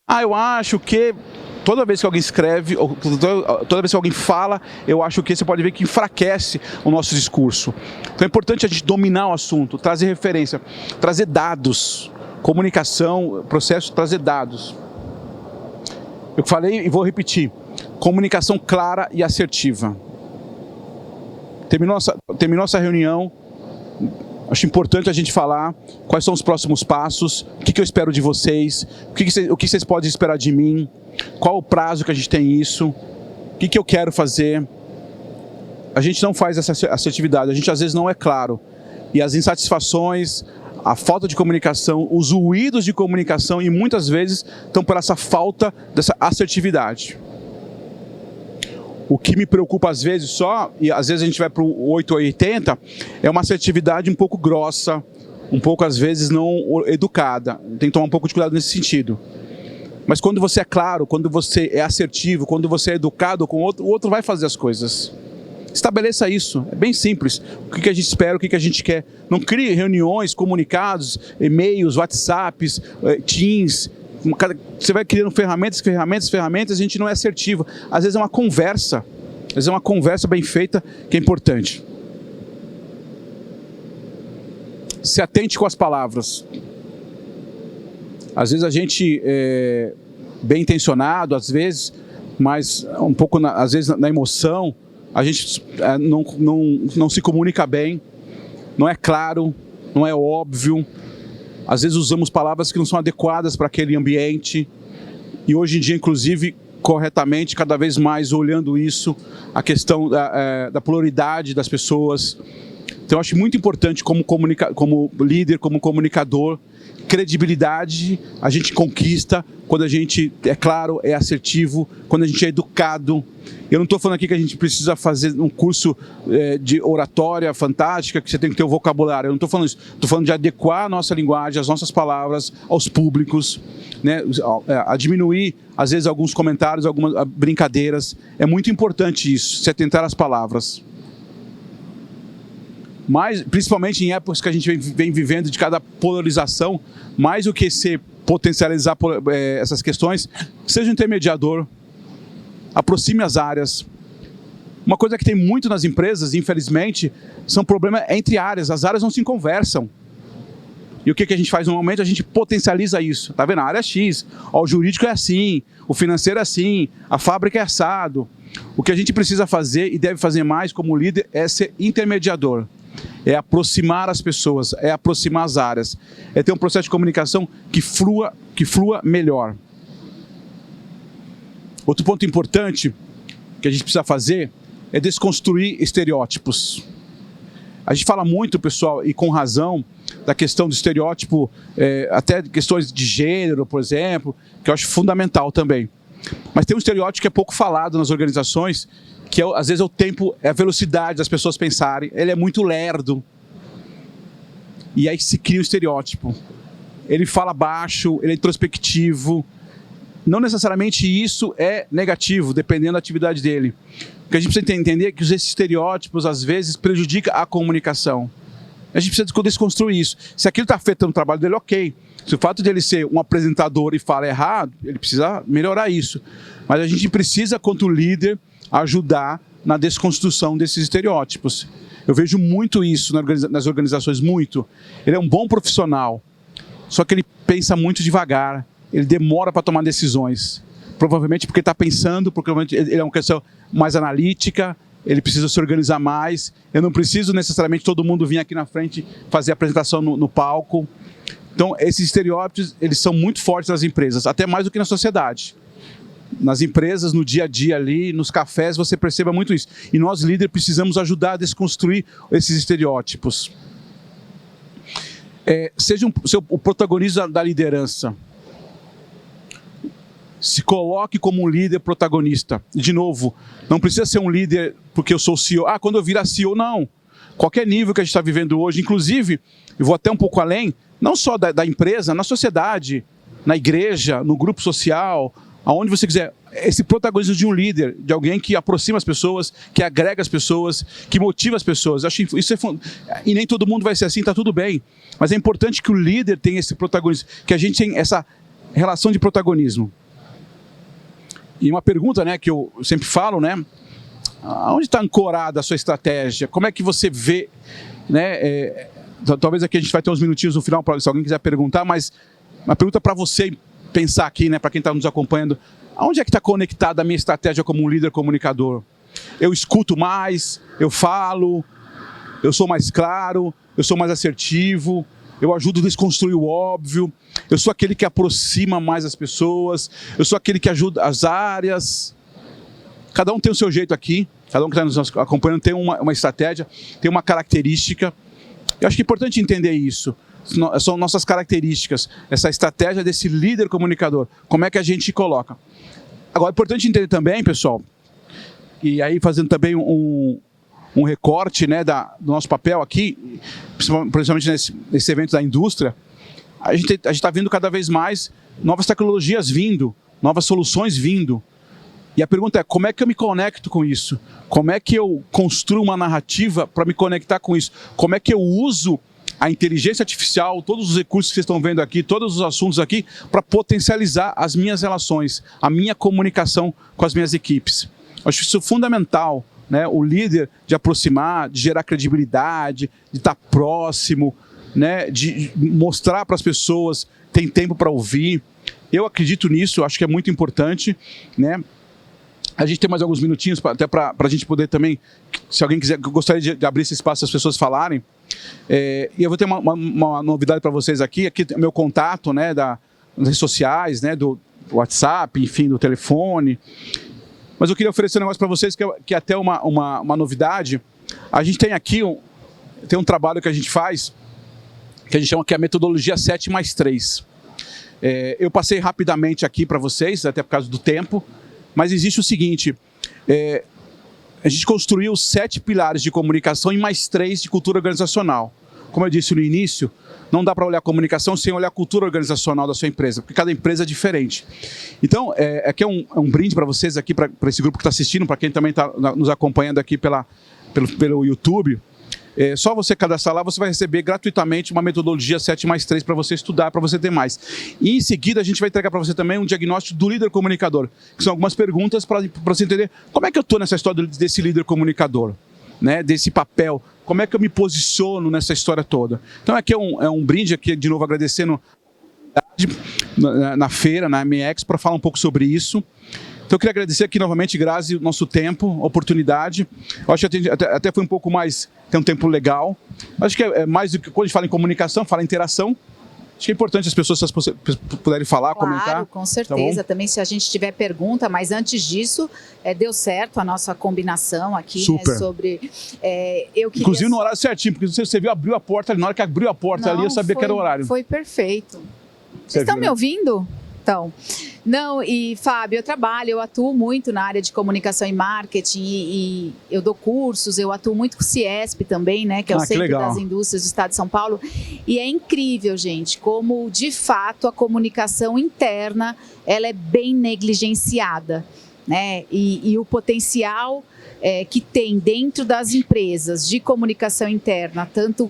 Ah, eu acho que... Toda vez que alguém escreve, ou toda vez que alguém fala, eu acho que você pode ver que enfraquece o nosso discurso. Então é importante a gente dominar o assunto, trazer referência, trazer dados. Comunicação, processo, trazer dados. Eu falei e vou repetir. Comunicação clara e assertiva. Terminou essa reunião. Acho importante a gente falar quais são os próximos passos, o que eu espero de vocês, o que vocês podem esperar de mim, qual o prazo que a gente tem isso, o que eu quero fazer. A gente não faz essa assertividade, a gente às vezes não é claro. E as insatisfações, a falta de comunicação, os ruídos de comunicação, e muitas vezes estão por essa falta dessa assertividade. O que me preocupa às vezes e às vezes a gente vai para o 8 ou 80, é uma assertividade um pouco grossa, um pouco às vezes não educada. Tem que tomar um pouco de cuidado nesse sentido. Mas quando você é claro, quando você é assertivo, quando você é educado com o outro vai fazer as coisas. Estabeleça isso, é bem simples. O que a gente espera, o que a gente quer. Não crie reuniões, comunicados, e-mails, WhatsApps, Teams, Você vai criando ferramentas, a gente não é assertivo. Às vezes é uma conversa. Às vezes é uma conversa bem feita que é importante. Se atente com as palavras. Às vezes a gente é bem intencionado, às vezes, mas um pouco, às vezes, na emoção, a gente não se comunica bem, não é claro, não é óbvio. Às vezes usamos palavras que não são adequadas para aquele ambiente. E hoje em dia, inclusive, corretamente, cada vez mais olhando isso, a questão da pluralidade das pessoas. Então, eu acho muito importante como líder, como comunicador, credibilidade a gente conquista quando a gente é claro, é assertivo, quando a gente é educado. Eu não estou falando aqui que a gente precisa fazer um curso de oratória fantástica, que você tem que ter o vocabulário. Eu não estou falando isso. Estou falando de adequar a nossa linguagem, as nossas palavras aos públicos, né? A diminuir, às vezes, alguns comentários, algumas brincadeiras. É muito importante isso, se atentar às palavras. Mas, principalmente em épocas que a gente vem vivendo de cada polarização, mais do que se potencializar essas questões, seja um intermediador, aproxime as áreas. Uma coisa que tem muito nas empresas, infelizmente, são problemas entre áreas. As áreas não se conversam. E o que a gente faz normalmente? A gente potencializa isso. Tá vendo? A área é X, ó, o jurídico é assim, o financeiro é assim, a fábrica é assado. O que a gente precisa fazer e deve fazer mais como líder é ser intermediador. É aproximar as pessoas, é aproximar as áreas, é ter um processo de comunicação que flua melhor. Outro ponto importante que a gente precisa fazer é desconstruir estereótipos. A gente fala muito, pessoal, e com razão, da questão do estereótipo, até questões de gênero, por exemplo, que eu acho fundamental também. Mas tem um estereótipo que é pouco falado nas organizações, que às vezes é o tempo, é a velocidade das pessoas pensarem. Ele é muito lerdo. E aí se cria um estereótipo. Ele fala baixo, ele é introspectivo. Não necessariamente isso é negativo, dependendo da atividade dele. O que a gente precisa entender é que esses estereótipos, às vezes, prejudicam a comunicação. A gente precisa desconstruir isso. Se aquilo está afetando o trabalho dele, ok. Se o fato dele ser um apresentador e fala errado, ele precisa melhorar isso. Mas a gente precisa, quanto líder, ajudar na desconstrução desses estereótipos. Eu vejo muito isso nas organizações, muito. Ele é um bom profissional, só que ele pensa muito devagar, ele demora para tomar decisões. Provavelmente porque está pensando, porque ele é uma questão mais analítica, ele precisa se organizar mais. Eu não preciso necessariamente todo mundo vir aqui na frente fazer a apresentação no palco. Então, esses estereótipos, eles são muito fortes nas empresas, até mais do que na sociedade. Nas empresas, no dia a dia ali, nos cafés, você perceba muito isso. E nós, líderes, precisamos ajudar a desconstruir esses estereótipos. Seja o protagonista da liderança. Se coloque como um líder protagonista. De novo, não precisa ser um líder porque eu sou CEO. Quando eu virar CEO, não. Qualquer nível que a gente está vivendo hoje, inclusive, eu vou até um pouco além, não só da empresa, na sociedade, na igreja, no grupo social, aonde você quiser, esse protagonismo de um líder, de alguém que aproxima as pessoas, que agrega as pessoas, que motiva as pessoas. Eu acho que isso e nem todo mundo vai ser assim, está tudo bem. Mas é importante que o líder tenha esse protagonismo, que a gente tenha essa relação de protagonismo. E uma pergunta, né, que eu sempre falo, né, onde está ancorada a sua estratégia? Como é que você vê, né, talvez aqui a gente vai ter uns minutinhos no final, se alguém quiser perguntar, mas uma pergunta para você pensar aqui, né, para quem está nos acompanhando, aonde é que está conectada a minha estratégia como um líder comunicador? Eu escuto mais, eu falo, eu sou mais claro, eu sou mais assertivo, eu ajudo a desconstruir o óbvio, eu sou aquele que aproxima mais as pessoas, eu sou aquele que ajuda as áreas. Cada um tem o seu jeito aqui, cada um que está nos acompanhando tem uma estratégia, tem uma característica. Eu acho que é importante entender isso. São nossas características, essa estratégia desse líder comunicador. Como é que a gente coloca? Agora, é importante entender também, pessoal, e aí fazendo também um recorte, né, do nosso papel aqui, principalmente nesse evento da indústria, a gente está vendo cada vez mais novas tecnologias vindo, novas soluções vindo. E a pergunta é, como é que eu me conecto com isso? Como é que eu construo uma narrativa para me conectar com isso? Como é que eu uso a inteligência artificial, todos os recursos que vocês estão vendo aqui, todos os assuntos aqui, para potencializar as minhas relações, a minha comunicação com as minhas equipes. Acho isso fundamental, né? O líder de aproximar, de gerar credibilidade, de estar próximo, né? De mostrar para as pessoas, tem tempo para ouvir. Eu acredito nisso, acho que é muito importante, né? A gente tem mais alguns minutinhos até para a gente poder também, se alguém quiser, eu gostaria de abrir esse espaço para as pessoas falarem. E eu vou ter uma novidade para vocês aqui é meu contato, né, das redes sociais, né, do WhatsApp, enfim, do telefone. Mas eu queria oferecer um negócio para vocês que é até uma novidade. A gente tem aqui tem um trabalho que a gente faz, que a gente chama que é a metodologia 7+3. Eu passei rapidamente aqui para vocês, até por causa do tempo, mas existe o seguinte, a gente construiu 7 pilares de comunicação e mais 3 de cultura organizacional. Como eu disse no início, não dá para olhar a comunicação sem olhar a cultura organizacional da sua empresa, porque cada empresa é diferente. Então, aqui é um brinde para vocês, aqui para esse grupo que está assistindo, para quem também está nos acompanhando aqui pelo YouTube. Só você cadastrar lá, você vai receber gratuitamente uma metodologia 7+3 para você estudar, para você ter mais. E em seguida a gente vai entregar para você também um diagnóstico do líder comunicador, que são algumas perguntas para você entender como é que eu estou nessa história desse líder comunicador, né? Desse papel, como é que eu me posiciono nessa história toda. Então aqui é um brinde, aqui de novo agradecendo na feira, na MEX, para falar um pouco sobre isso. Então eu queria agradecer aqui novamente, Grazi, o nosso tempo, a oportunidade. Eu acho que até foi um pouco mais, tem um tempo legal. Acho que é mais do que quando a gente fala em comunicação, fala em interação. Acho que é importante as pessoas puderem falar, claro, comentar. Claro, com certeza. Tá, também se a gente tiver pergunta, mas antes disso, deu certo a nossa combinação aqui. Super. Né, sobre... Inclusive no horário certinho, porque você viu, abriu a porta ali, na hora que abriu a porta ali, eu sabia que era o horário. Foi perfeito. Vocês estão me ouvindo? Então, não, e Fábio, eu atuo muito na área de comunicação e marketing e eu dou cursos, eu atuo muito com o CIESP também, né, que é o Centro das Indústrias do Estado de São Paulo, e é incrível, gente, como de fato a comunicação interna, ela é bem negligenciada, né, e o potencial que tem dentro das empresas de comunicação interna, tanto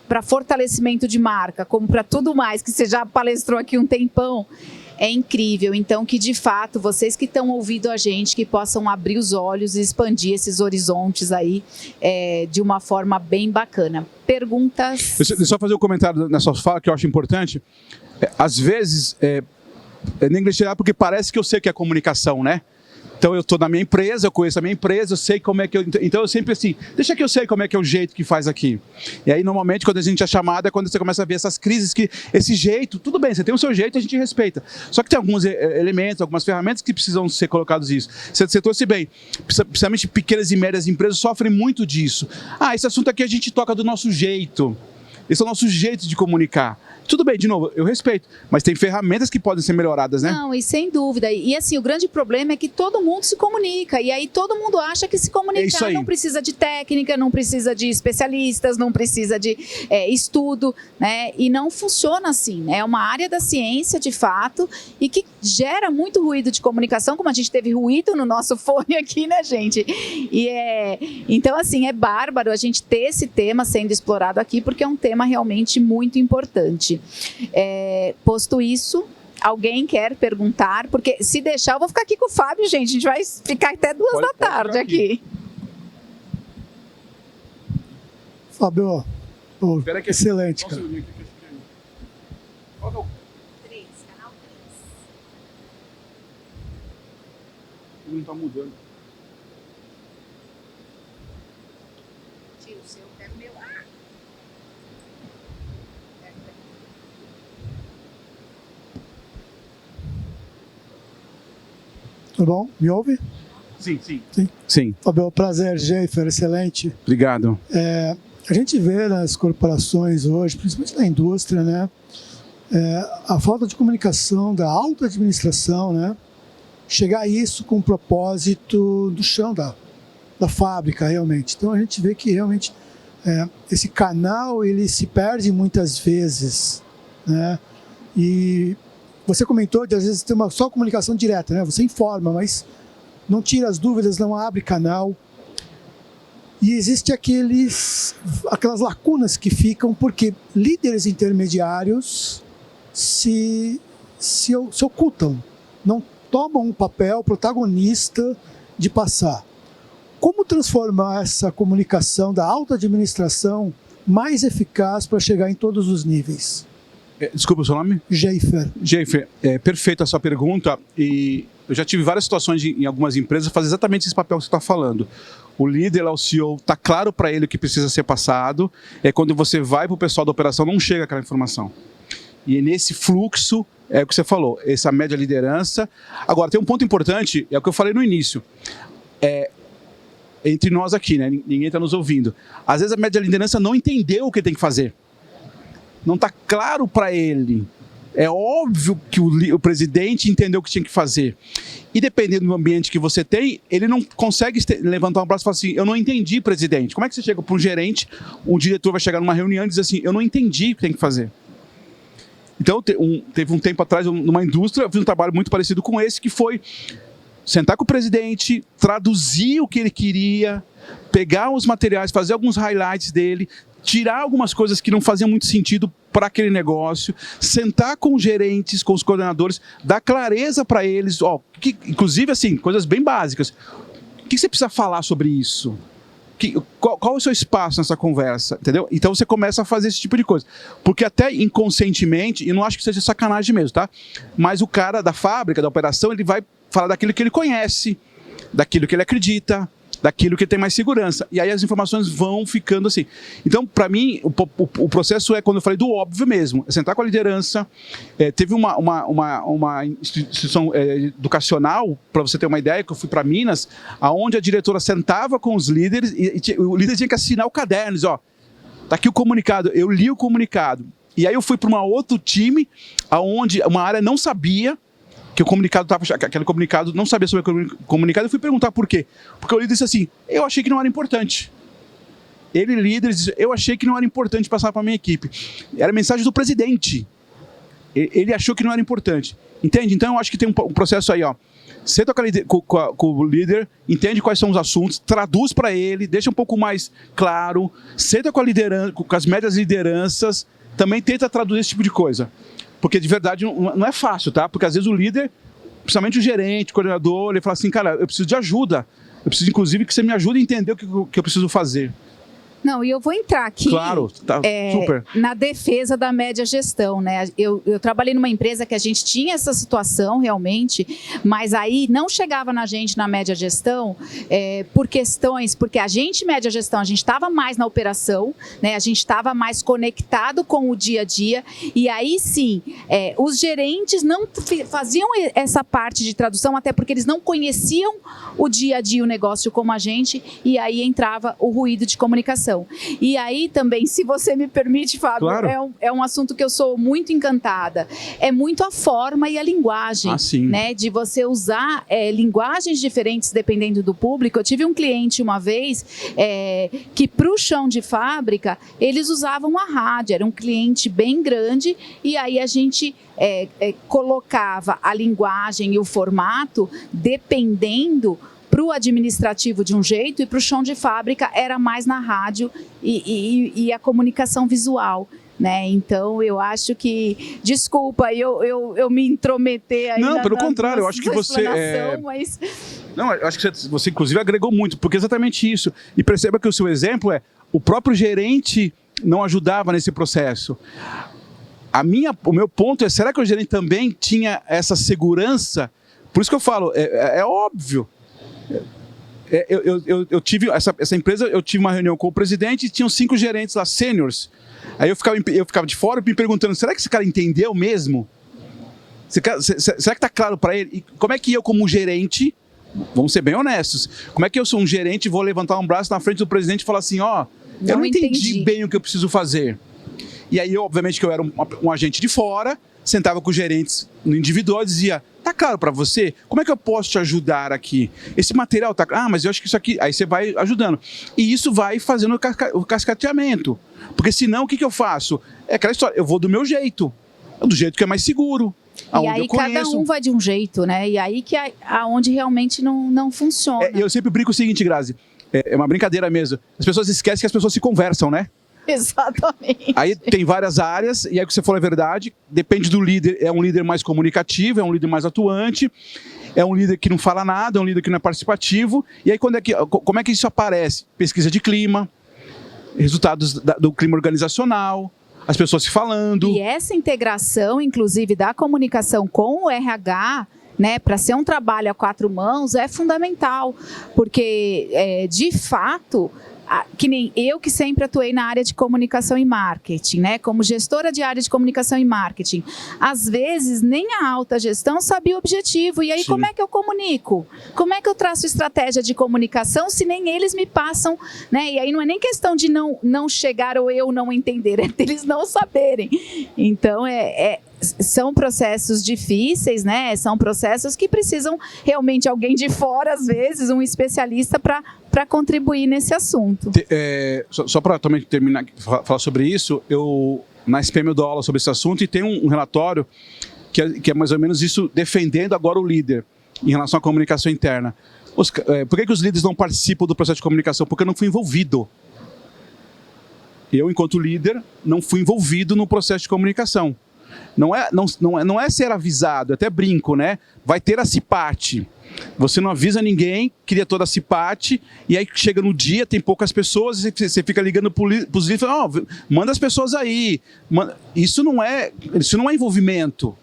para fortalecimento de marca, como para tudo mais, que você já palestrou aqui um tempão, é incrível. Então, que de fato, vocês que estão ouvindo a gente, que possam abrir os olhos e expandir esses horizontes aí de uma forma bem bacana. Perguntas? Deixa eu só fazer um comentário nessa fala que eu acho importante. Às vezes, negligenciar porque parece que eu sei que é comunicação, né? Então eu estou na minha empresa, eu conheço a minha empresa, eu sei como é que Então eu sempre assim, deixa que eu sei como é que é o jeito que faz aqui. E aí normalmente quando a gente é chamado é quando você começa a ver essas crises, que esse jeito, tudo bem, você tem o seu jeito, a gente respeita. Só que tem alguns elementos, algumas ferramentas que precisam ser colocados nisso. Você trouxe bem, principalmente pequenas e médias empresas sofrem muito disso. Esse assunto aqui a gente toca do nosso jeito. Esse é o nosso jeito de comunicar. Tudo bem, de novo, eu respeito, mas tem ferramentas que podem ser melhoradas, né? Não, e sem dúvida. E assim, o grande problema é que todo mundo se comunica, e aí todo mundo acha que se comunicar não precisa de técnica, não precisa de especialistas, não precisa de estudo, né? E não funciona assim, né? É uma área da ciência, de fato, e que gera muito ruído de comunicação, como a gente teve ruído no nosso fone aqui, né, gente? Então, assim, é bárbaro a gente ter esse tema sendo explorado aqui, porque é um tema realmente muito importante. Posto isso, alguém quer perguntar? Porque se deixar, eu vou ficar aqui com o Fábio, gente. A gente vai ficar até 2 da tarde aqui. Fábio, excelente, cara. Qual é o 3, canal 3? Não está mudando. Tira o seu, pega o meu. Tudo bom? Me ouve? Sim. Fábio, prazer, Jeifer, excelente. Obrigado. A gente vê nas corporações hoje, principalmente na indústria, né, a falta de comunicação da alta administração, né, chegar a isso com o propósito do chão da fábrica, realmente. Então a gente vê que realmente esse canal ele se perde muitas vezes, né, e você comentou de às vezes ter uma só comunicação direta, né? Você informa, mas não tira as dúvidas, não abre canal. E existe aquelas lacunas que ficam porque líderes intermediários se ocultam, não tomam um papel protagonista de passar. Como transformar essa comunicação da alta administração mais eficaz para chegar em todos os níveis? Desculpa o seu nome? Geifer. Geifer, perfeita a sua pergunta, e eu já tive várias situações em algumas empresas fazer exatamente esse papel que você está falando. O líder, o CEO, está claro para ele o que precisa ser passado, quando você vai para o pessoal da operação, não chega aquela informação. E nesse fluxo, é o que você falou, essa média liderança. Agora, tem um ponto importante, é o que eu falei no início, entre nós aqui, né? Ninguém está nos ouvindo. Às vezes a média liderança não entendeu o que tem que fazer. Não está claro para ele. É óbvio que o presidente entendeu o que tinha que fazer. E dependendo do ambiente que você tem, ele não consegue levantar um braço e falar assim, eu não entendi, presidente. Como é que você chega para um gerente, um diretor vai chegar numa reunião e diz assim, eu não entendi o que tem que fazer. Então, teve um tempo atrás, numa indústria, eu fiz um trabalho muito parecido com esse, que foi sentar com o presidente, traduzir o que ele queria, pegar os materiais, fazer alguns highlights dele, tirar algumas coisas que não faziam muito sentido para aquele negócio, sentar com os gerentes, com os coordenadores, dar clareza para eles, inclusive assim, coisas bem básicas. O que você precisa falar sobre isso? Qual é o seu espaço nessa conversa, entendeu? Então você começa a fazer esse tipo de coisa. Porque até inconscientemente, e não acho que seja sacanagem mesmo, tá? Mas o cara da fábrica, da operação, ele vai falar daquilo que ele conhece, daquilo que ele acredita, daquilo que tem mais segurança. E aí as informações vão ficando assim. Então, para mim, o processo quando eu falei do óbvio mesmo, é sentar com a liderança. Teve uma instituição educacional, para você ter uma ideia, que eu fui para Minas, onde a diretora sentava com os líderes e o líder tinha que assinar o caderno, diz, tá aqui o comunicado, eu li o comunicado. E aí eu fui para um outro time, onde uma área não sabia, que aquele comunicado não sabia sobre o comunicado, eu fui perguntar por quê. Porque o líder disse assim, eu achei que não era importante. Líder, disse, eu achei que não era importante passar para a minha equipe. Era a mensagem do presidente. Ele achou que não era importante. Entende? Então eu acho que tem um processo aí, senta com o líder, entende quais são os assuntos, traduz para ele, deixa um pouco mais claro, senta com a liderança, com as médias lideranças, também tenta traduzir esse tipo de coisa. Porque de verdade não é fácil, tá? Porque às vezes o líder, principalmente o gerente, o coordenador, ele fala assim, cara, eu preciso de ajuda. Eu preciso, inclusive, que você me ajude a entender o que eu preciso fazer. Não, e eu vou entrar aqui claro, tá, super. Na defesa da média gestão, né? Eu trabalhei numa empresa que a gente tinha essa situação realmente, mas aí não chegava na gente na média gestão porque a gente, média gestão, a gente estava mais na operação, né? A gente estava mais conectado com o dia a dia, e aí sim, os gerentes não faziam essa parte de tradução, até porque eles não conheciam o dia a dia, o negócio como a gente, e aí entrava o ruído de comunicação. E aí também, se você me permite, Fábio, claro. é um assunto que eu sou muito encantada. É muito a forma e a linguagem, né? De você usar linguagens diferentes dependendo do público. Eu tive um cliente uma vez que para o chão de fábrica, eles usavam a rádio, era um cliente bem grande, e aí a gente colocava a linguagem e o formato dependendo para o administrativo de um jeito e para o chão de fábrica era mais na rádio e a comunicação visual, né? Então eu acho que, desculpa, eu me intrometer aí. Não, pelo contrário, eu acho que você mas... Não, eu acho que você inclusive agregou muito, porque é exatamente isso. E perceba que o seu exemplo o próprio gerente não ajudava nesse processo. O meu ponto será que o gerente também tinha essa segurança? Por isso que eu falo, é óbvio. Eu tive essa empresa, eu tive uma reunião com o presidente e tinham 5 gerentes lá, sêniors. Aí eu ficava de fora me perguntando, será que esse cara entendeu mesmo? Será que tá claro para ele? E como é que eu, como gerente, vamos ser bem honestos, como é que eu sou um gerente e vou levantar um braço na frente do presidente e falar assim, eu não entendi bem o que eu preciso fazer. E aí, obviamente, que eu era um agente de fora, sentava com os gerentes no individual e dizia, tá claro para você? Como é que eu posso te ajudar aqui? Esse material tá... mas eu acho que isso aqui... Aí você vai ajudando. E isso vai fazendo o cascateamento. Porque senão, o que eu faço? É aquela história, eu vou do meu jeito. Do jeito que é mais seguro. E aí cada um vai de um jeito, né? E aí que aonde realmente não funciona. Eu sempre brinco o seguinte, Grazi. É uma brincadeira mesmo. As pessoas esquecem que as pessoas se conversam, né? Exatamente. Aí tem várias áreas, e aí o que você falou é verdade, depende do líder, é um líder mais comunicativo, é um líder mais atuante, é um líder que não fala nada, é um líder que não é participativo, e aí como é que isso aparece? Pesquisa de clima, resultados do clima organizacional, as pessoas se falando. E essa integração, inclusive, da comunicação com o RH, né, para ser um trabalho a 4 mãos, é fundamental, porque, de fato, que nem eu que sempre atuei na área de comunicação e marketing, né, como gestora de área de comunicação e marketing, às vezes nem a alta gestão sabia o objetivo, e aí Sim. como é que eu comunico? Como é que eu traço estratégia de comunicação se nem eles me passam, né, e aí não é nem questão de não chegar ou eu não entender, é deles não saberem. Então, são processos difíceis, né? São processos que precisam realmente alguém de fora, às vezes, um especialista para contribuir nesse assunto. Só para também terminar de falar sobre isso, na SPM eu dou aula sobre esse assunto e tem um relatório que é mais ou menos isso, defendendo agora o líder em relação à comunicação interna. Por que os líderes não participam do processo de comunicação? Porque eu não fui envolvido. Eu, enquanto líder, não fui envolvido no processo de comunicação. Não é ser avisado, eu até brinco, né? Vai ter a CIPAT. Você não avisa ninguém, cria toda a CIPAT, e aí chega no dia, tem poucas pessoas, e você fica ligando para os líderes, manda as pessoas aí. Isso não é envolvimento.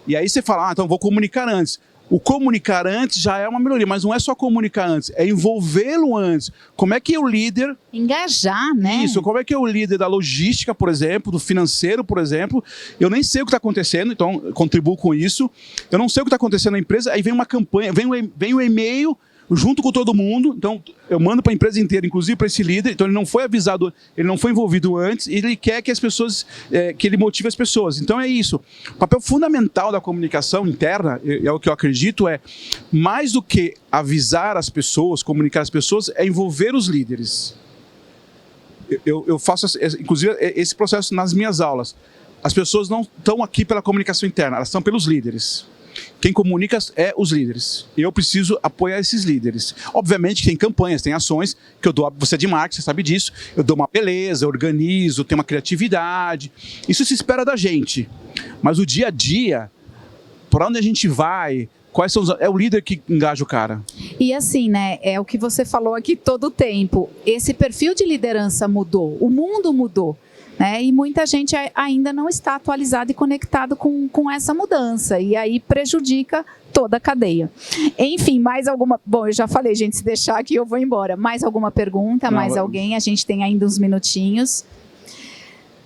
E aí você fala, então vou comunicar antes. O comunicar antes já é uma melhoria, mas não é só comunicar antes, é envolvê-lo antes. Como é que o líder... Engajar, né? Isso, como é que o líder da logística, por exemplo, do financeiro, por exemplo, eu nem sei o que está acontecendo, então eu contribuo com isso, eu não sei o que está acontecendo na empresa, aí vem uma campanha, vem um e-mail junto com todo mundo, então eu mando para a empresa inteira, inclusive para esse líder, então ele não foi avisado, ele não foi envolvido antes, e ele quer que as pessoas, que ele motive as pessoas. Então é isso. O papel fundamental da comunicação interna, é o que eu acredito, é mais do que avisar as pessoas, comunicar as pessoas, é envolver os líderes. Eu faço, inclusive, esse processo nas minhas aulas. As pessoas não estão aqui pela comunicação interna, elas estão pelos líderes. Quem comunica é os líderes. Eu preciso apoiar esses líderes. Obviamente tem campanhas, tem ações que eu dou. Você é de marketing, você sabe disso. Eu dou uma beleza, eu organizo, tenho uma criatividade. Isso se espera da gente. Mas o dia a dia, por onde a gente vai, quais são é o líder que engaja o cara. E assim, né, é o que você falou aqui todo o tempo. Esse perfil de liderança mudou, o mundo mudou. Né? E muita gente ainda não está atualizada e conectado com essa mudança, e aí prejudica toda a cadeia. Enfim, mais alguma... Bom, eu já falei, gente, se deixar aqui eu vou embora. Mais alguma pergunta? Mais alguém? A gente tem ainda uns minutinhos.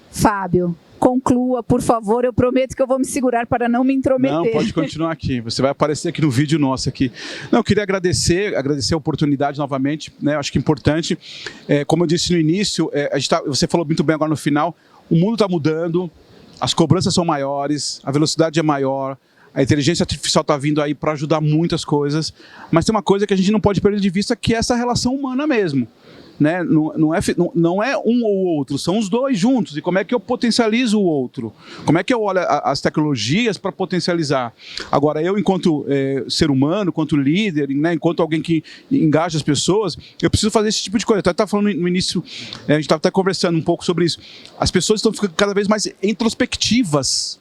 Fábio, conclua, por favor. Eu prometo que eu vou me segurar para não me intrometer. Não, pode continuar aqui. Você vai aparecer aqui no vídeo nosso aqui. Não, eu queria agradecer a oportunidade novamente, né? Eu acho que é importante. Como eu disse no início, você falou muito bem agora no final, o mundo está mudando, as cobranças são maiores, a velocidade é maior, a inteligência artificial está vindo aí para ajudar muitas coisas, mas tem uma coisa que a gente não pode perder de vista, que é essa relação humana mesmo. Né? Não é um ou outro, são os dois juntos. E como é que eu potencializo o outro? Como é que eu olho as tecnologias para potencializar? Agora, eu, enquanto ser humano, enquanto líder, né, enquanto alguém que engaja as pessoas, eu preciso fazer esse tipo de coisa. Eu estava falando no início, a gente estava até conversando um pouco sobre isso. As pessoas estão ficando cada vez mais introspectivas.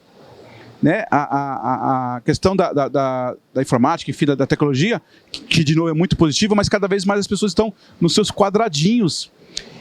Né? A questão da informática, enfim, da tecnologia, que de novo é muito positiva, mas cada vez mais as pessoas estão nos seus quadradinhos.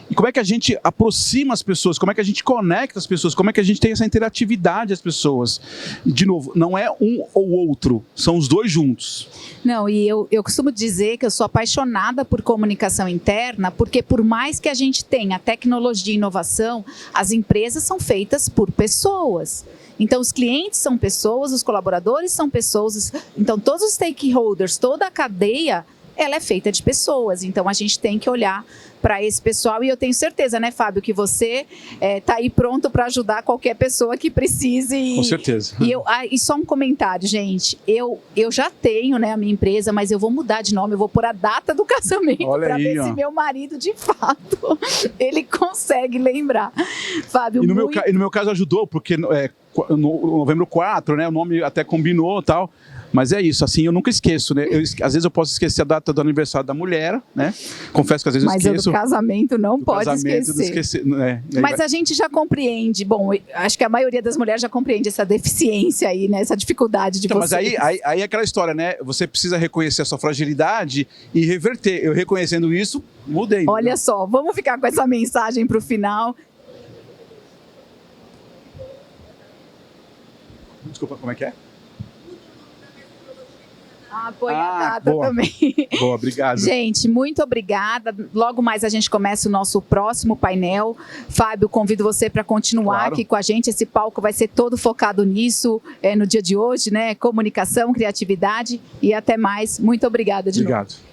E como é que a gente aproxima as pessoas? Como é que a gente conecta as pessoas? Como é que a gente tem essa interatividade às pessoas? E, de novo, não é um ou outro, são os dois juntos. Não, e eu costumo dizer que eu sou apaixonada por comunicação interna, porque por mais que a gente tenha tecnologia e inovação, as empresas são feitas por pessoas. Então, os clientes são pessoas, os colaboradores são pessoas, então todos os stakeholders, toda a cadeia, ela é feita de pessoas. Então, a gente tem que olhar para esse pessoal, e eu tenho certeza, né, Fábio, que você está aí pronto para ajudar qualquer pessoa que precise. Com certeza. E só um comentário, gente, eu já tenho, né, a minha empresa, mas eu vou mudar de nome, eu vou pôr a data do casamento para ver se meu marido, de fato, ele consegue lembrar. Fábio, e no meu caso ajudou, porque no novembro 4, né, o nome até combinou e tal. Mas é isso, assim, eu nunca esqueço, né? Às vezes eu posso esquecer a data do aniversário da mulher, né? Confesso que às vezes Mas eu esqueço. o do casamento não do pode casamento, esquecer. né? Mas a gente já compreende, bom, acho que a maioria das mulheres já compreende essa deficiência aí, né? Essa dificuldade de Então, mas vocês. aí é aquela história, né? Você precisa reconhecer a sua fragilidade e reverter. Eu reconhecendo isso, mudei. Olha né? só, vamos ficar com essa mensagem para o final. Desculpa, como é que é? Põe a data boa. também. Boa, obrigado. Gente, muito obrigada. Logo mais a gente começa o nosso próximo painel. Fábio, convido você para continuar Claro. aqui com a gente. Esse palco vai ser todo focado nisso no dia de hoje, né? Comunicação, criatividade e até mais. Muito obrigada de novo. Obrigado.